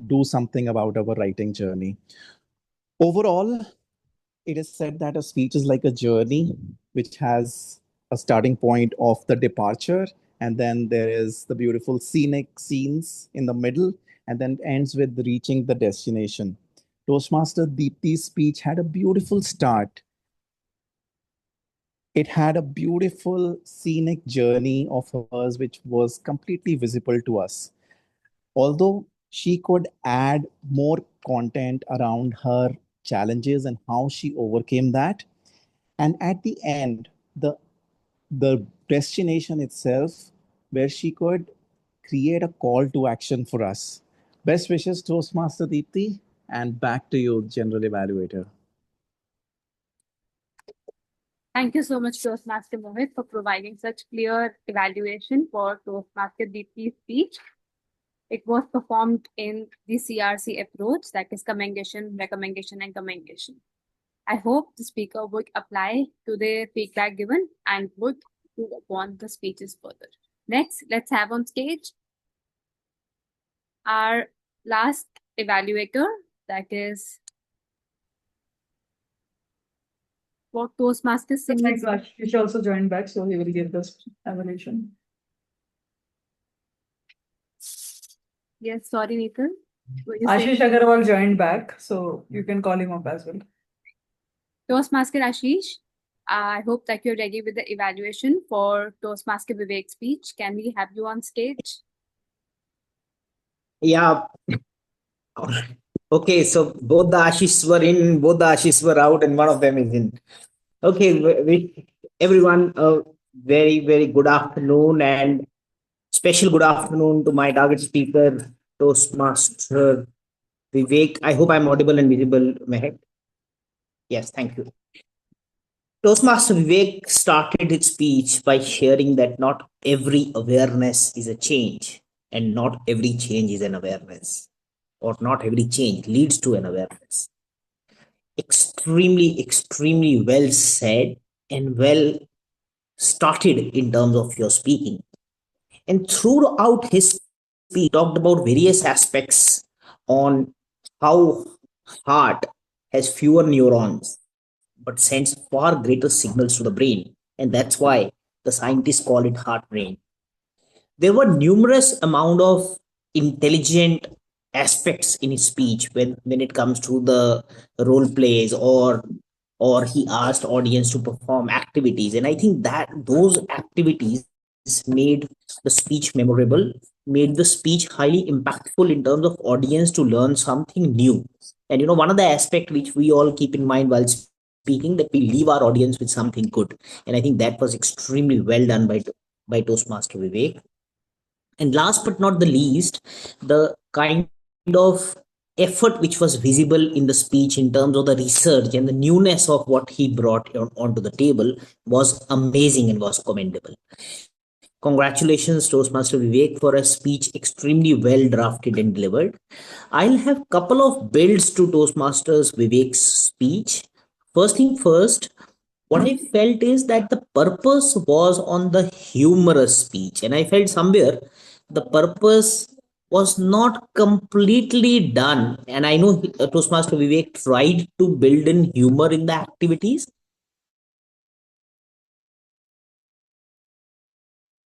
do something about our writing journey. Overall, it is said that a speech is like a journey which has a starting point of the departure, and then there is the beautiful scenic scenes in the middle, and then ends with reaching the destination. Toastmaster Deepti's speech had a beautiful start. It had a beautiful scenic journey of hers, which was completely visible to us. Although she could add more content around her challenges and how she overcame that. And at the end, the destination itself, where she could create a call to action for us. Best wishes, Toastmaster Deepti, and back to you, General Evaluator. Thank you so much, Toastmaster Mohit, for providing such clear evaluation for Toastmaster Deepti's speech. It was performed in the CRC approach, that is commendation, recommendation, and commendation. I hope the speaker would apply to the feedback given and would improve upon the speeches further. Next, let's have on stage our last evaluator, that is for Toastmasters Thanks, Ashish also joined back, so he will give this evaluation. Yes, sorry, Nathan. What you saying? Ashish Agarwal joined back, so you can call him up as well. Toastmaster Ashish, I hope that you're ready with the evaluation for Toastmaster Vivek's speech. Can we have you on stage? Yeah. Okay, so both the Ashis were in, both the Ashis were out, and one of them is in. Okay, everyone, very, very good afternoon, and special good afternoon to my target speaker, Toastmaster Vivek. I hope I'm audible and visible, Mehak. Yes, thank you. Toastmaster Vivek started his speech by sharing that not every awareness is a change, and not every change is an awareness, or not every change leads to an awareness. Extremely, extremely well said and well started in terms of your speaking. And throughout his speech, he talked about various aspects on how heart has fewer neurons but sends far greater signals to the brain. And that's why the scientists call it heart brain. There were numerous amount of intelligent aspects in his speech when it comes to the role plays, or he asked audience to perform activities. And I think that those activities made the speech memorable, made the speech highly impactful in terms of audience to learn something new. And one of the aspects which we all keep in mind while speaking, that we leave our audience with something good. And I think that was extremely well done by Toastmaster Vivek. And last but not the least, the kind of effort which was visible in the speech in terms of the research and the newness of what he brought onto the table was amazing and was commendable. Congratulations, Toastmaster Vivek, for a speech extremely well drafted and delivered. I'll have a couple of builds to Toastmasters Vivek's speech. First thing first, what I felt is that the purpose was on the humorous speech. And I felt somewhere the purpose was not completely done. And I know Toastmaster Vivek tried to build in humor in the activities.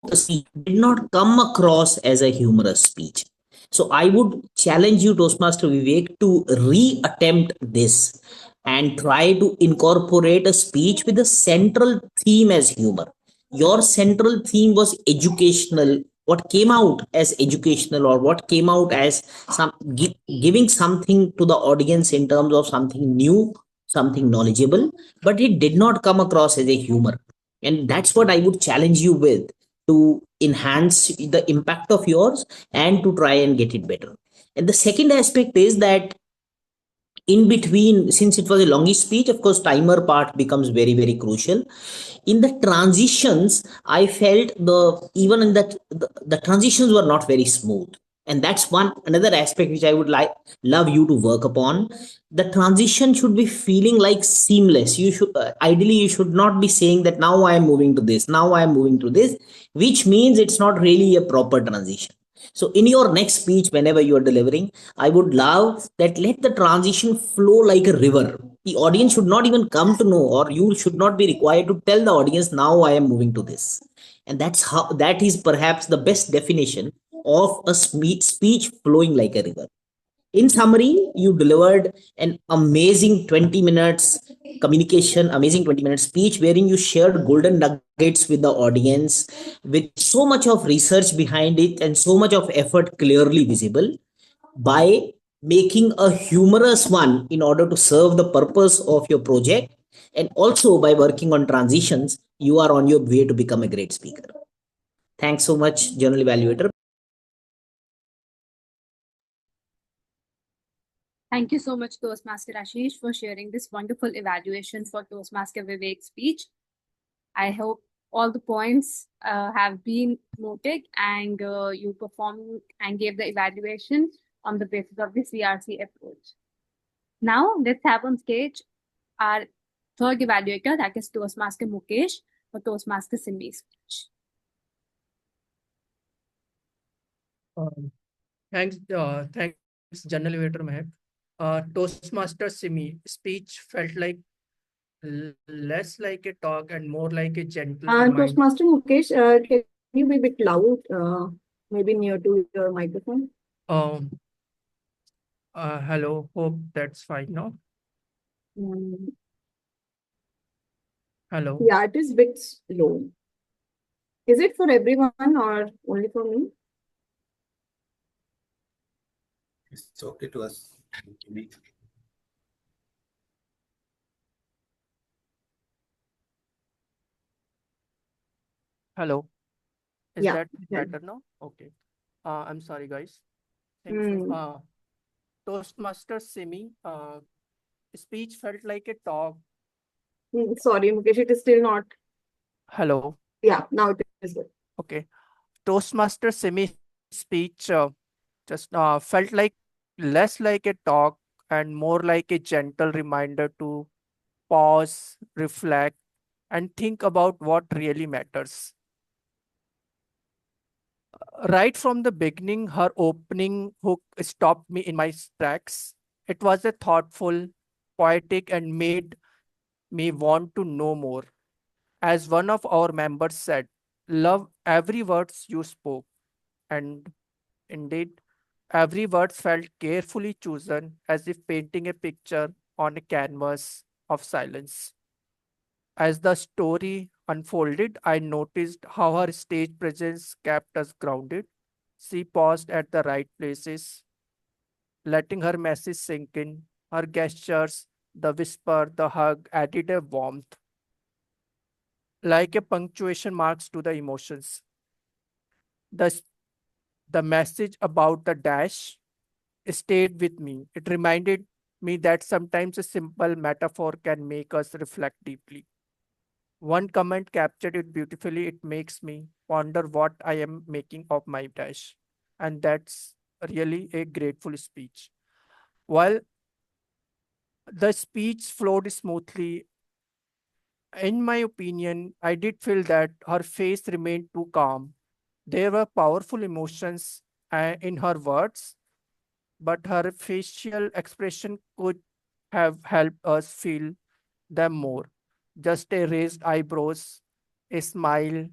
The speech did not come across as a humorous speech. So I would challenge you, Toastmaster Vivek, to re-attempt this and try to incorporate a speech with a central theme as humor. Your central theme was educational. What came out as educational, or what came out as giving something to the audience in terms of something new, something knowledgeable, but it did not come across as a humor. And that's what I would challenge you with, to enhance the impact of yours and to try and get it better. And the second aspect is that in between, since it was a longish speech, of course, timer part becomes very, very crucial. In the transitions, I felt the transitions were not very smooth. And that's another aspect which I would love you to work upon. The transition should be feeling like seamless. You should ideally, you should not be saying that now I am moving to this, now I am moving to this, which means it's not really a proper transition. So in your next speech, whenever you are delivering, I would love that let the transition flow like a river. The audience should not even come to know, or you should not be required to tell the audience, now I am moving to this. And that is perhaps the best definition of a speech flowing like a river. In summary, you delivered an amazing 20 minutes communication, amazing 20-minute speech wherein you shared golden nuggets with the audience with so much of research behind it and so much of effort clearly visible. by making a humorous one in order to serve the purpose of your project, and also by working on transitions, you are on your way to become a great speaker. Thanks so much, Journal Evaluator. Thank you so much, Toastmaster Ashish, for sharing this wonderful evaluation for Toastmaster Vivek's speech. I hope all the points have been noted and you performed and gave the evaluation on the basis of the CRC approach. Now, let's have on stage our third evaluator, that is Toastmaster Mukesh for Toastmaster Simmi's speech. Thanks, General Elevator Mehak. Toastmaster Simi speech felt like less like a talk and more like a gentle reminder. Toastmaster Mukesh, can you be a bit loud, maybe near to your microphone? Hello, hope that's fine now. Hello. Yeah, it is a bit low. Is it for everyone or only for me? It's okay to us. Hello. Is Yeah, that yeah. better now? Okay. I'm sorry, guys. Thank you. Toastmaster Simi speech felt like a talk. Sorry, Mukesh, it is still not. Hello. Yeah, now it is good. Okay. Toastmaster Simi speech just felt like less like a talk and more like a gentle reminder to pause, reflect, and think about what really matters. Right from the beginning, her opening hook stopped me in my tracks. It was a thoughtful, poetic, and made me want to know more. As one of our members said, love every word you spoke. And indeed, every word felt carefully chosen as if painting a picture on a canvas of silence. As the story unfolded, I noticed how her stage presence kept us grounded. She paused at the right places, letting her message sink in. Her gestures, the whisper, the hug added a warmth, like a punctuation marks to the emotions. The, the message about the dash stayed with me. It reminded me that sometimes a simple metaphor can make us reflect deeply. One comment captured it beautifully. It makes me ponder what I am making of my dash. And that's really a grateful speech. While the speech flowed smoothly, in my opinion, I did feel that her face remained too calm. There were powerful emotions in her words, but her facial expression could have helped us feel them more. Just a raised eyebrows, a smile,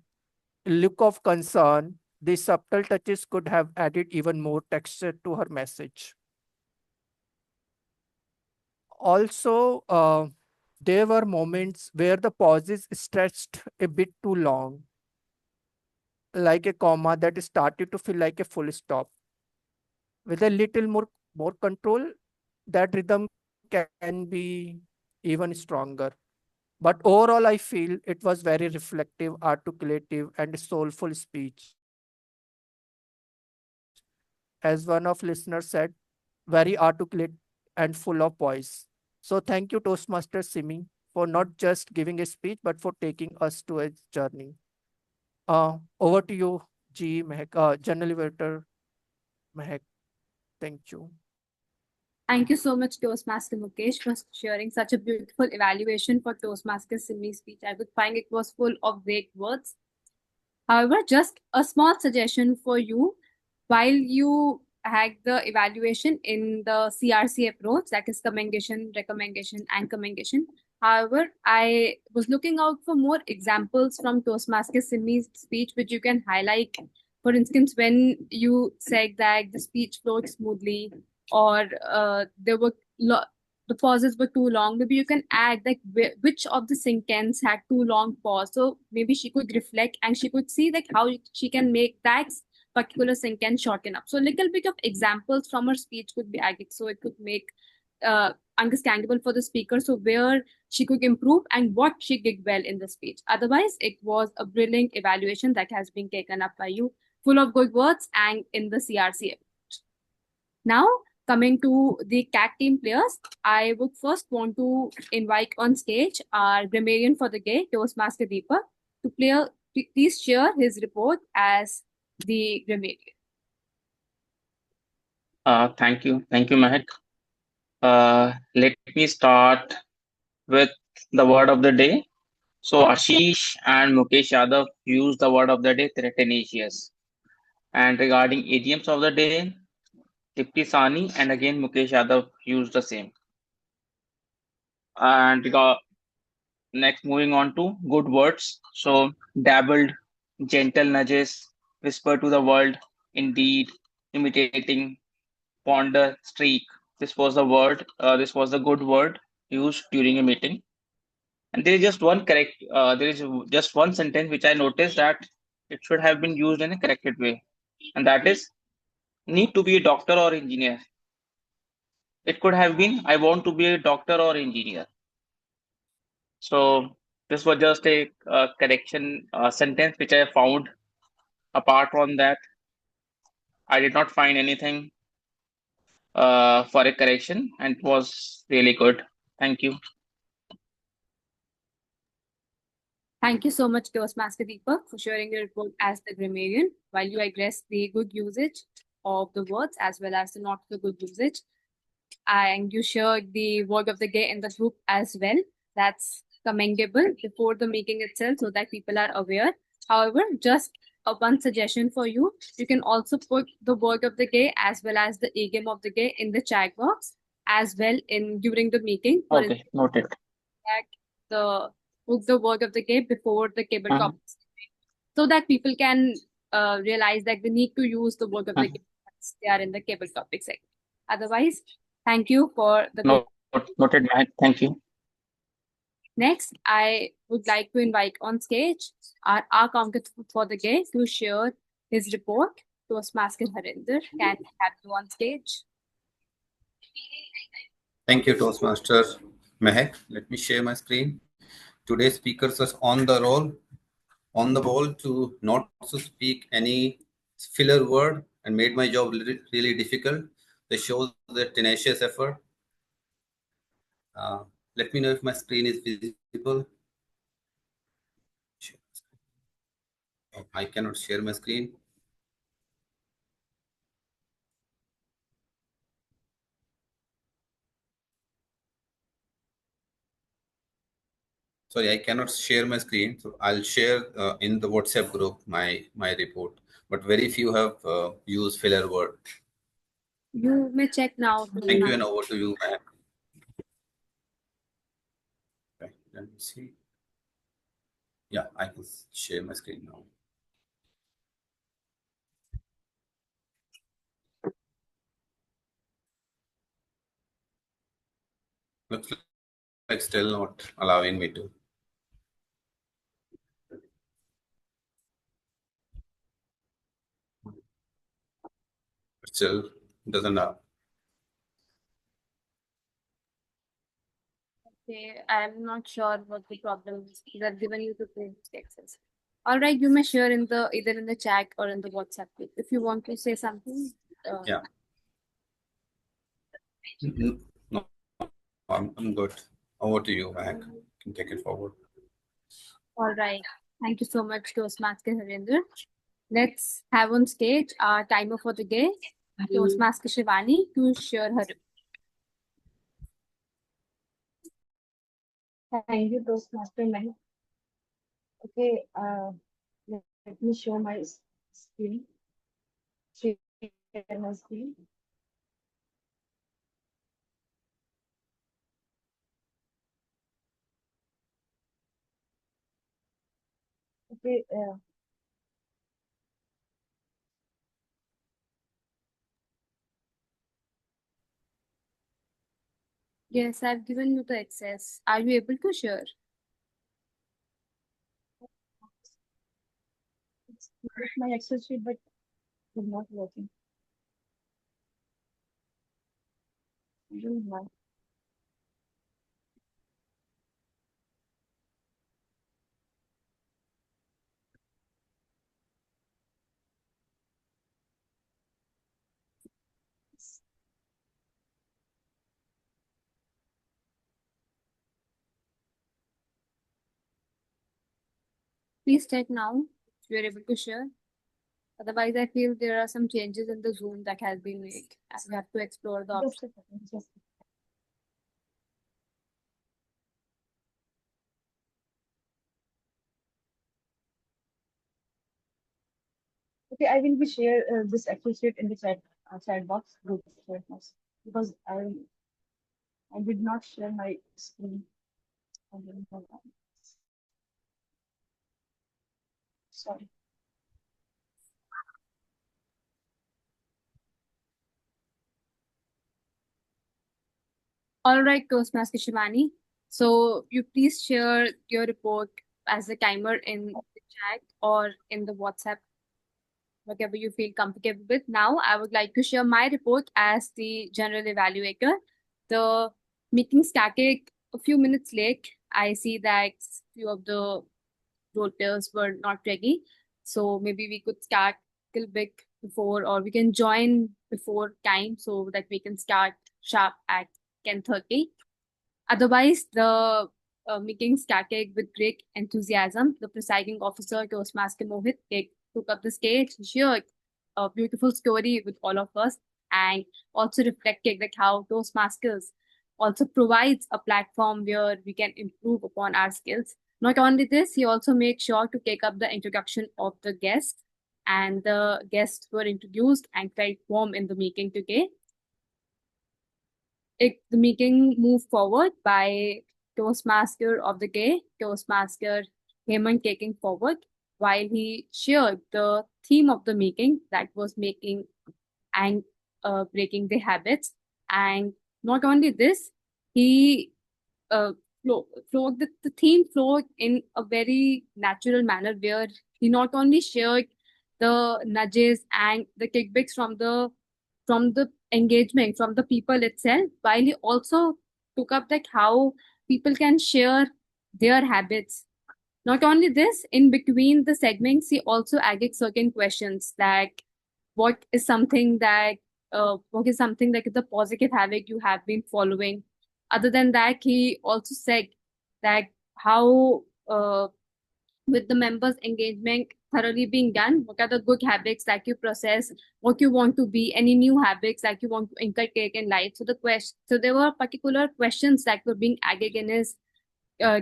a look of concern, these subtle touches could have added even more texture to her message. Also, there were moments where the pauses stretched a bit too long, like a comma that started to feel like a full stop. With a little more control, that rhythm can be even stronger. But overall, I feel it was very reflective, articulative, and soulful speech. As one of listeners said, very articulate and full of voice. So thank you, Toastmaster Simi, for not just giving a speech, but for taking us to a journey. Over to you, G. Mehak, General Elevator Mehak. Thank you. Thank you so much, Toastmaster Mukesh, for sharing such a beautiful evaluation for Toastmaster Simmi's speech. I would find it was full of great words. However, just a small suggestion for you. While you had the evaluation in the CRC approach, that is commendation, recommendation, and commendation. However, I was looking out for more examples from Toastmaster Simmi's speech, which you can highlight. For instance, when you said that the speech flowed smoothly, or there were the pauses were too long, maybe you can add like which of the sentence had too long pause. So maybe she could reflect and she could see like how she can make that particular thing can shorten up. So little bit of examples from her speech could be added, so it could make understandable for the speaker, so where she could improve and what she did well in the speech. Otherwise, it was a brilliant evaluation that has been taken up by you, full of good words and in the CRC. Now, coming to the CAT team players, I would first want to invite on stage our grammarian for the day, Toastmaster Deepak, to please share his report as the grammarian. Thank you, Mahek. Let me start with the word of the day. So Ashish and Mukesh Yadav used the word of the day, tenacious. And regarding idioms of the day, Tipti Sani and again Mukesh Yadav used the same. And next, moving on to good words. So dabbled, gentle nudges, whisper to the world, indeed, imitating, ponder, streak. This was the word. This was the good word used during a meeting. And there is just one there is just one sentence which I noticed that it should have been used in a corrected way, and that is need to be a doctor or engineer. It could have been I want to be a doctor or engineer. So this was just a correction sentence which I found. Apart from that, I did not find anything for a correction, and it was really good. Thank you. Thank you so much, Toastmaster Deepak, for sharing your report as the grammarian, while you address the good usage of the words as well as the not so good usage. And you shared the word of the day in the group as well. That's commendable before the meeting itself so that people are aware. However, just one suggestion for you. You can also put the word of the day as well as the idiom of the day in the chat box as well during the meeting. Okay, noted. Put the word of the day before the cable topics so that people can realize that they need to use the word of the day once they are in the cable topic segment. Otherwise, thank you for the noted, Matt. Thank you. Next, I would like to invite on stage our accountant for the day to share his report. Toastmaster Harinder, can I have you on stage? Thank you, Toastmaster Mehak. Let me share my screen. Today's speakers are on the roll to not to speak any filler word and made my job really difficult. They show their tenacious effort. Let me know if my screen is visible. Oh, I cannot share my screen. Sorry, I cannot share my screen. So I'll share in the WhatsApp group my report. But very few have used filler word. You may check now. Thank you, and over to you, Mac. Okay, let me see. Yeah, I can share my screen now. Looks like still not allowing me to. Still doesn't allow. Okay, I'm not sure what the problem is. They've given you the access. All right, you may share in the either in the chat or in the WhatsApp group if you want to say something. Yeah. No, I'm good. Over to you, Mac. You can take it forward. All right. Thank you so much, Toastmaster Harinder. Let's have on stage our timer for the day, Toastmaster Shivani, to share her. Thank you, Toastmaster Mehak. Okay, let me show my screen. Share my screen. Okay. Yes, I've given you the access. Are you able to share? It's my Excel sheet, but It's not working. I don't know. Please check now if you're able to share. Otherwise, I feel there are some changes in the Zoom that has been made, and we have to explore the Just options. a second. Just a second. Okay, I will be share this associate in the chat box group chat box because I did not share my screen. I didn't have that. Sorry. All right, Toastmaster Shivani. So you please share your report as a timer in the chat or in the WhatsApp, whatever you feel comfortable with. Now, I would like to share my report as the general evaluator. The meeting started a few minutes late. I see that few of the role players were not ready. So maybe we could start a little bit before, or we can join before time so that we can start sharp at 10:30. Otherwise, the meeting started with great enthusiasm. The presiding officer, Toastmaster Mohit, took up the stage, shared a beautiful story with all of us, and also reflected that how Toastmasters also provides a platform where we can improve upon our skills. Not only this, he also made sure to take up the introduction of the guests, and the guests were introduced and felt warm in the meeting today. The meeting moved forward by Toastmaster of the day, Toastmaster Hemant, taking forward while he shared the theme of the meeting, that was making and breaking the habits. And not only this, he flowed the theme flowed in a very natural manner where he not only shared the nudges and the kickbacks from the engagement from the people itself, while he also took up that how people can share their habits. Not only this, in between the segments, he also added certain questions like what is something that is the positive habit you have been following. Other than that, he also said that how with the members' engagement thoroughly being done, what are the good habits that you possess, what you want to be, any new habits that you want to inculcate in life. So there were particular questions that were being added in his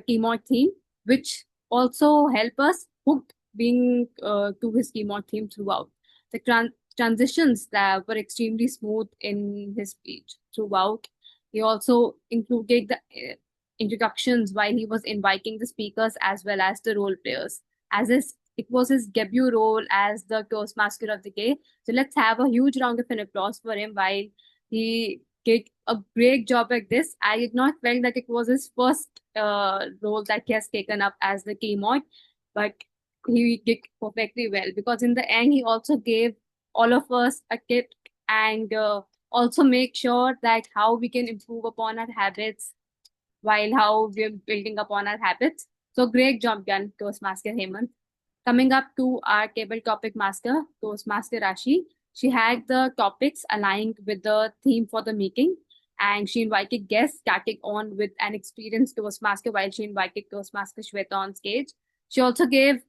keynote theme, which also help us hooked being to his keynote theme throughout. The transitions that were extremely smooth in his speech throughout. He also included the introductions while he was inviting the speakers as well as the role players. It was his debut role as the Toastmaster of the day. So let's have a huge round of an applause for him while he did a great job at this. I did not feel that it was his first role that he has taken up as the keynote, but he did perfectly well because in the end he also gave all of us a tip and also make sure that how we can improve upon our habits while how we're building upon our habits. So great job done, Toastmaster Hemant. Coming up to our table topic master, Toastmaster Rashi. She had the topics aligned with the theme for the meeting, and she invited guests, starting on with an experienced Toastmaster while she invited Toastmaster Shweta on stage. She also gave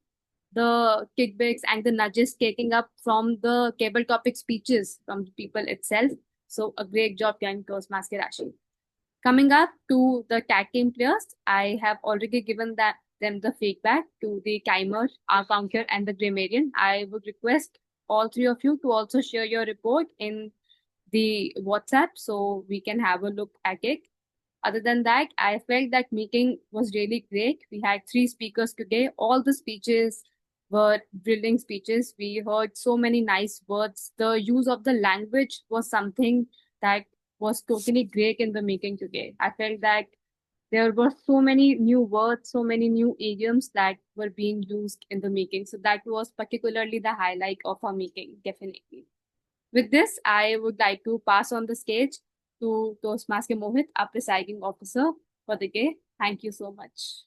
the kickbacks and the nudges taking up from the table topic speeches from the people itself. So a great job done, Toastmaster Rashi. Coming up to the tag team players, I have already given them the feedback to the timer, our counter, and the grammarian. I would request all three of you to also share your report in the WhatsApp so we can have a look at it. Other than that, I felt that meeting was really great. We had 3 speakers today. All the speeches were brilliant speeches. We heard so many nice words. The use of the language was something that was totally great in the meeting today. I felt that There were so many new words, so many new idioms that were being used in the meeting. So that was particularly the highlight of our meeting, definitely. With this, I would like to pass on the stage to Toastmaster Mohit, our presiding officer for the day. Thank you so much.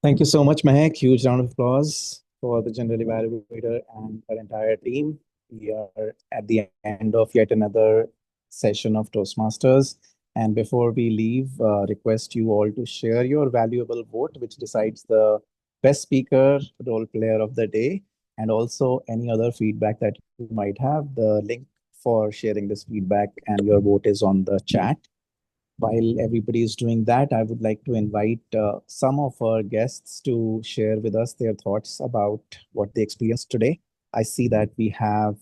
Thank you so much, Mehak. Huge round of applause for the general evaluator and our entire team. We are at the end of yet another session of Toastmasters. And before we leave, request you all to share your valuable vote, which decides the best speaker, role player of the day, and also any other feedback that you might have. The link for sharing this feedback and your vote is on the chat. While everybody is doing that, I would like to invite some of our guests to share with us their thoughts about what they experienced today. I see that we have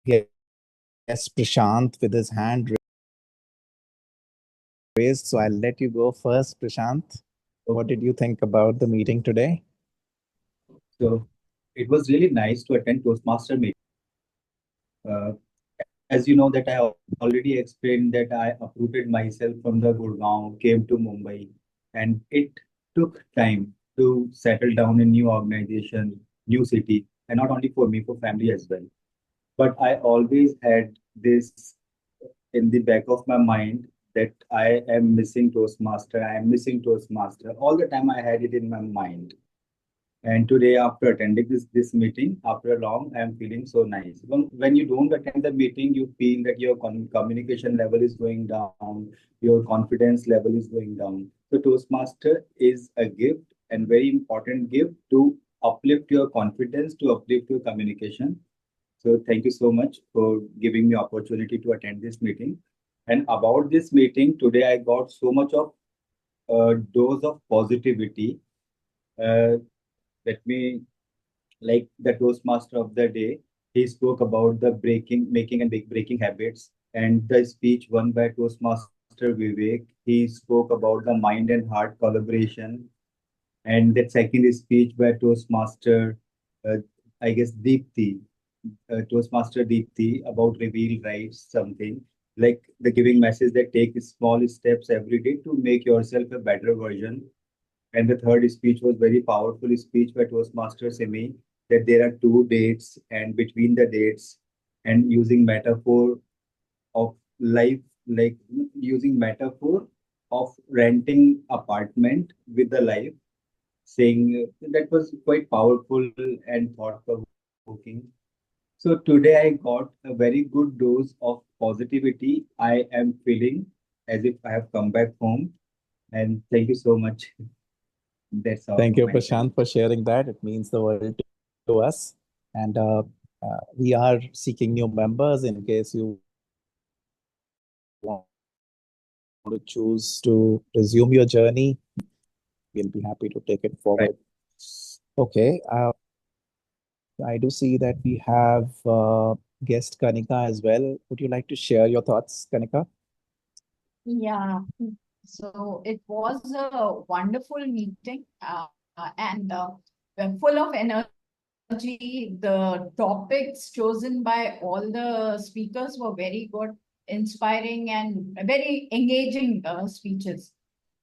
yes, Prashant with his hand raised. So I'll let you go first, Prashant. What did you think about the meeting today? So it was really nice to attend Toastmaster meeting. As you know that I already explained that I uprooted myself from the Gurgaon, came to Mumbai, and it took time to settle down in new organization, new city, and not only for me, for family as well. But I always had this in the back of my mind that I am missing Toastmaster, I am missing Toastmaster. All the time I had it in my mind. And today, after attending this meeting, after long, I am feeling so nice. When you don't attend the meeting, you feel that your communication level is going down, your confidence level is going down. So Toastmaster is a gift and very important gift to uplift your confidence, to uplift your communication. So thank you so much for giving me opportunity to attend this meeting. And about this meeting, today I got so much of a dose of positivity. Let me, like the Toastmaster of the day, he spoke about the making and breaking habits, and the speech won by Toastmaster Vivek. He spoke about the mind and heart collaboration, and that second speech by Toastmaster, I guess Deepthi, Toastmaster Deepthi about reveal rights, something like the giving message that take small steps every day to make yourself a better version. And the third speech was very powerful speech by Toastmaster Simi, that there are two dates and between the dates and using metaphor of life, like using metaphor of renting apartment with the life, saying that was quite powerful and thought-provoking. So today I got a very good dose of positivity. I am feeling as if I have come back home. And thank you so much. That's all. Thank you, Prashant, for sharing that. It means the world to us. And we are seeking new members in case you want to choose to resume your journey. We'll be happy to take it forward. Right. Okay. I do see that we have guest Kanika as well. Would you like to share your thoughts, Kanika? Yeah. So it was a wonderful meeting and full of energy. The topics chosen by all the speakers were very good, inspiring and very engaging speeches.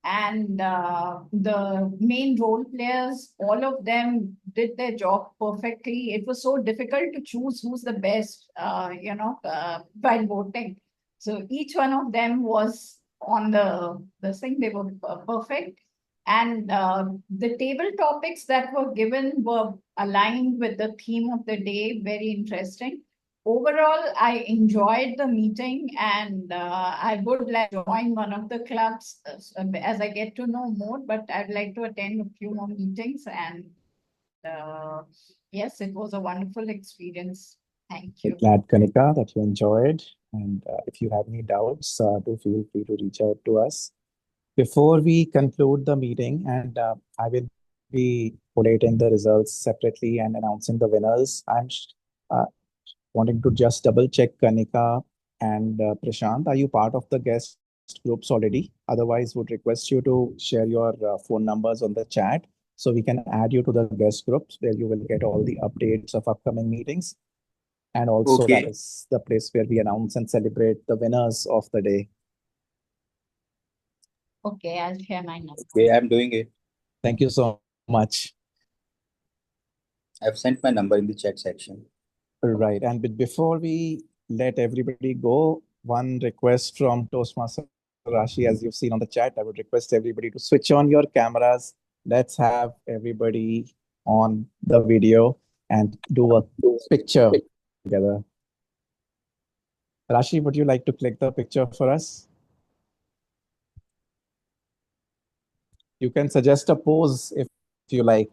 And the main role players, all of them did their job perfectly. It was so difficult to choose who's the best, while voting. So each one of them was on the thing, they were perfect. And the table topics that were given were aligned with the theme of the day, very interesting. Overall, I enjoyed the meeting and I would like to join one of the clubs as I get to know more, but I'd like to attend a few more meetings. And yes, it was a wonderful experience. Thank you. Glad, Kanika, that you enjoyed. And if you have any doubts, do feel free to reach out to us. Before we conclude the meeting, and I will be collating the results separately and announcing the winners. I'm wanting to just double check, Kanika and Prashant, are you part of the guest groups already? Otherwise, would request you to share your phone numbers on the chat so we can add you to the guest groups where you will get all the updates of upcoming meetings. And also that Okay. is the place where we announce and celebrate the winners of the day. Okay, I'll share my number. Okay, I'm doing it. Thank you so much. I've sent my number in the chat section. Right. And before we let everybody go, one request from Toastmaster Rashi, as you've seen on the chat, I would request everybody to switch on your cameras. Let's have everybody on the video and do a picture together. Rashi, would you like to click the picture for us? You can suggest a pose if you like.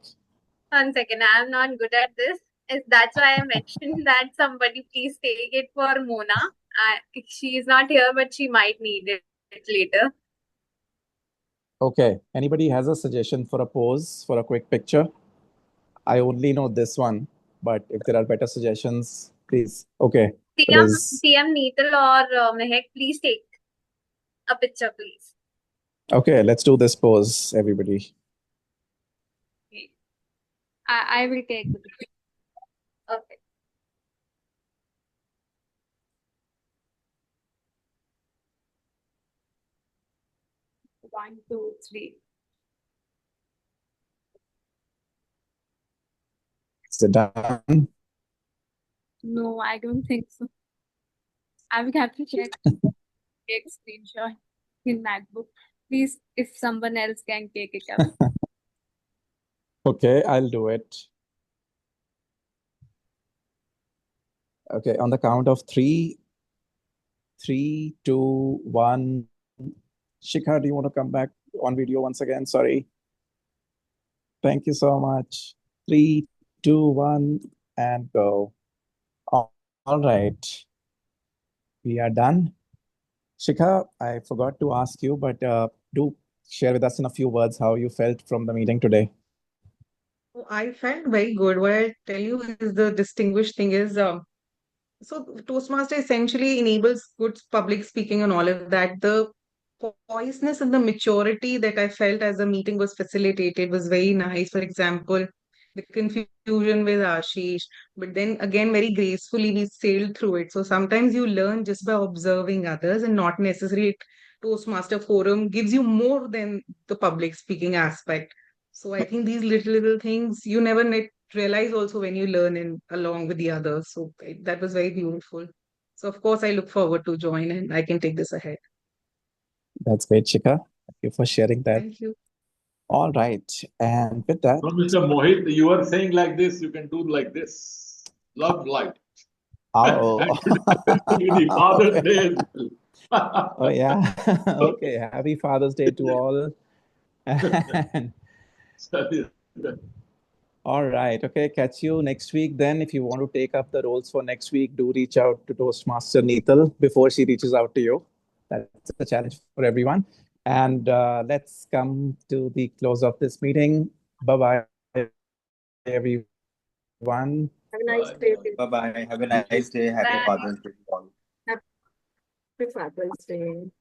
1 second, I'm not good at this. That's why I mentioned that somebody please take it for Mona. She is not here, but she might need it later. Okay. Anybody has a suggestion for a pose for a quick picture? I only know this one, but if there are better suggestions, please. Okay. It is TM Neetal or Mehak, please take a picture, please. okay. Let's do this pose, everybody. I will take the picture. Okay. One, two, three. Is it done? No, I don't think so. I will have to check. Take screenshot in MacBook. Please, if someone else can take it up. Okay, I'll do it. Okay, on the count of 3, 3, 2, 1. Shikha, do you want to come back on video once again? Sorry. Thank you so much. 3, 2, 1, and go. All right. We are done. Shikha, I forgot to ask you, but do share with us in a few words how you felt from the meeting today. I felt very good. What I tell you is the distinguished thing is, so Toastmaster essentially enables good public speaking and all of that. The poisoness and the maturity that I felt as the meeting was facilitated was very nice. For example, the confusion with Ashish, but then again, very gracefully we sailed through it. So sometimes you learn just by observing others and not necessarily Toastmaster Forum gives you more than the public speaking aspect. So I think these little things you never realize also when you learn in along with the others. So that was very beautiful. So of course I look forward to join and I can take this ahead. That's great, Shikha. Thank you for sharing that. Thank you. All right. And with that, So, Mr. Mohit, you are saying like this, you can do like this. Love light. oh, And today the Father's Day as well. oh yeah. Okay. Happy Father's Day to all. And all right. Okay. Catch you next week then. If you want to take up the roles for next week, do reach out to Toastmaster Neetal before she reaches out to you. That's a challenge for everyone. And let's come to the close of this meeting. Bye-bye, everyone. Have a nice day. Bye-bye. Have a nice day. Happy Bye. Father's Day to all. Happy Father's Day.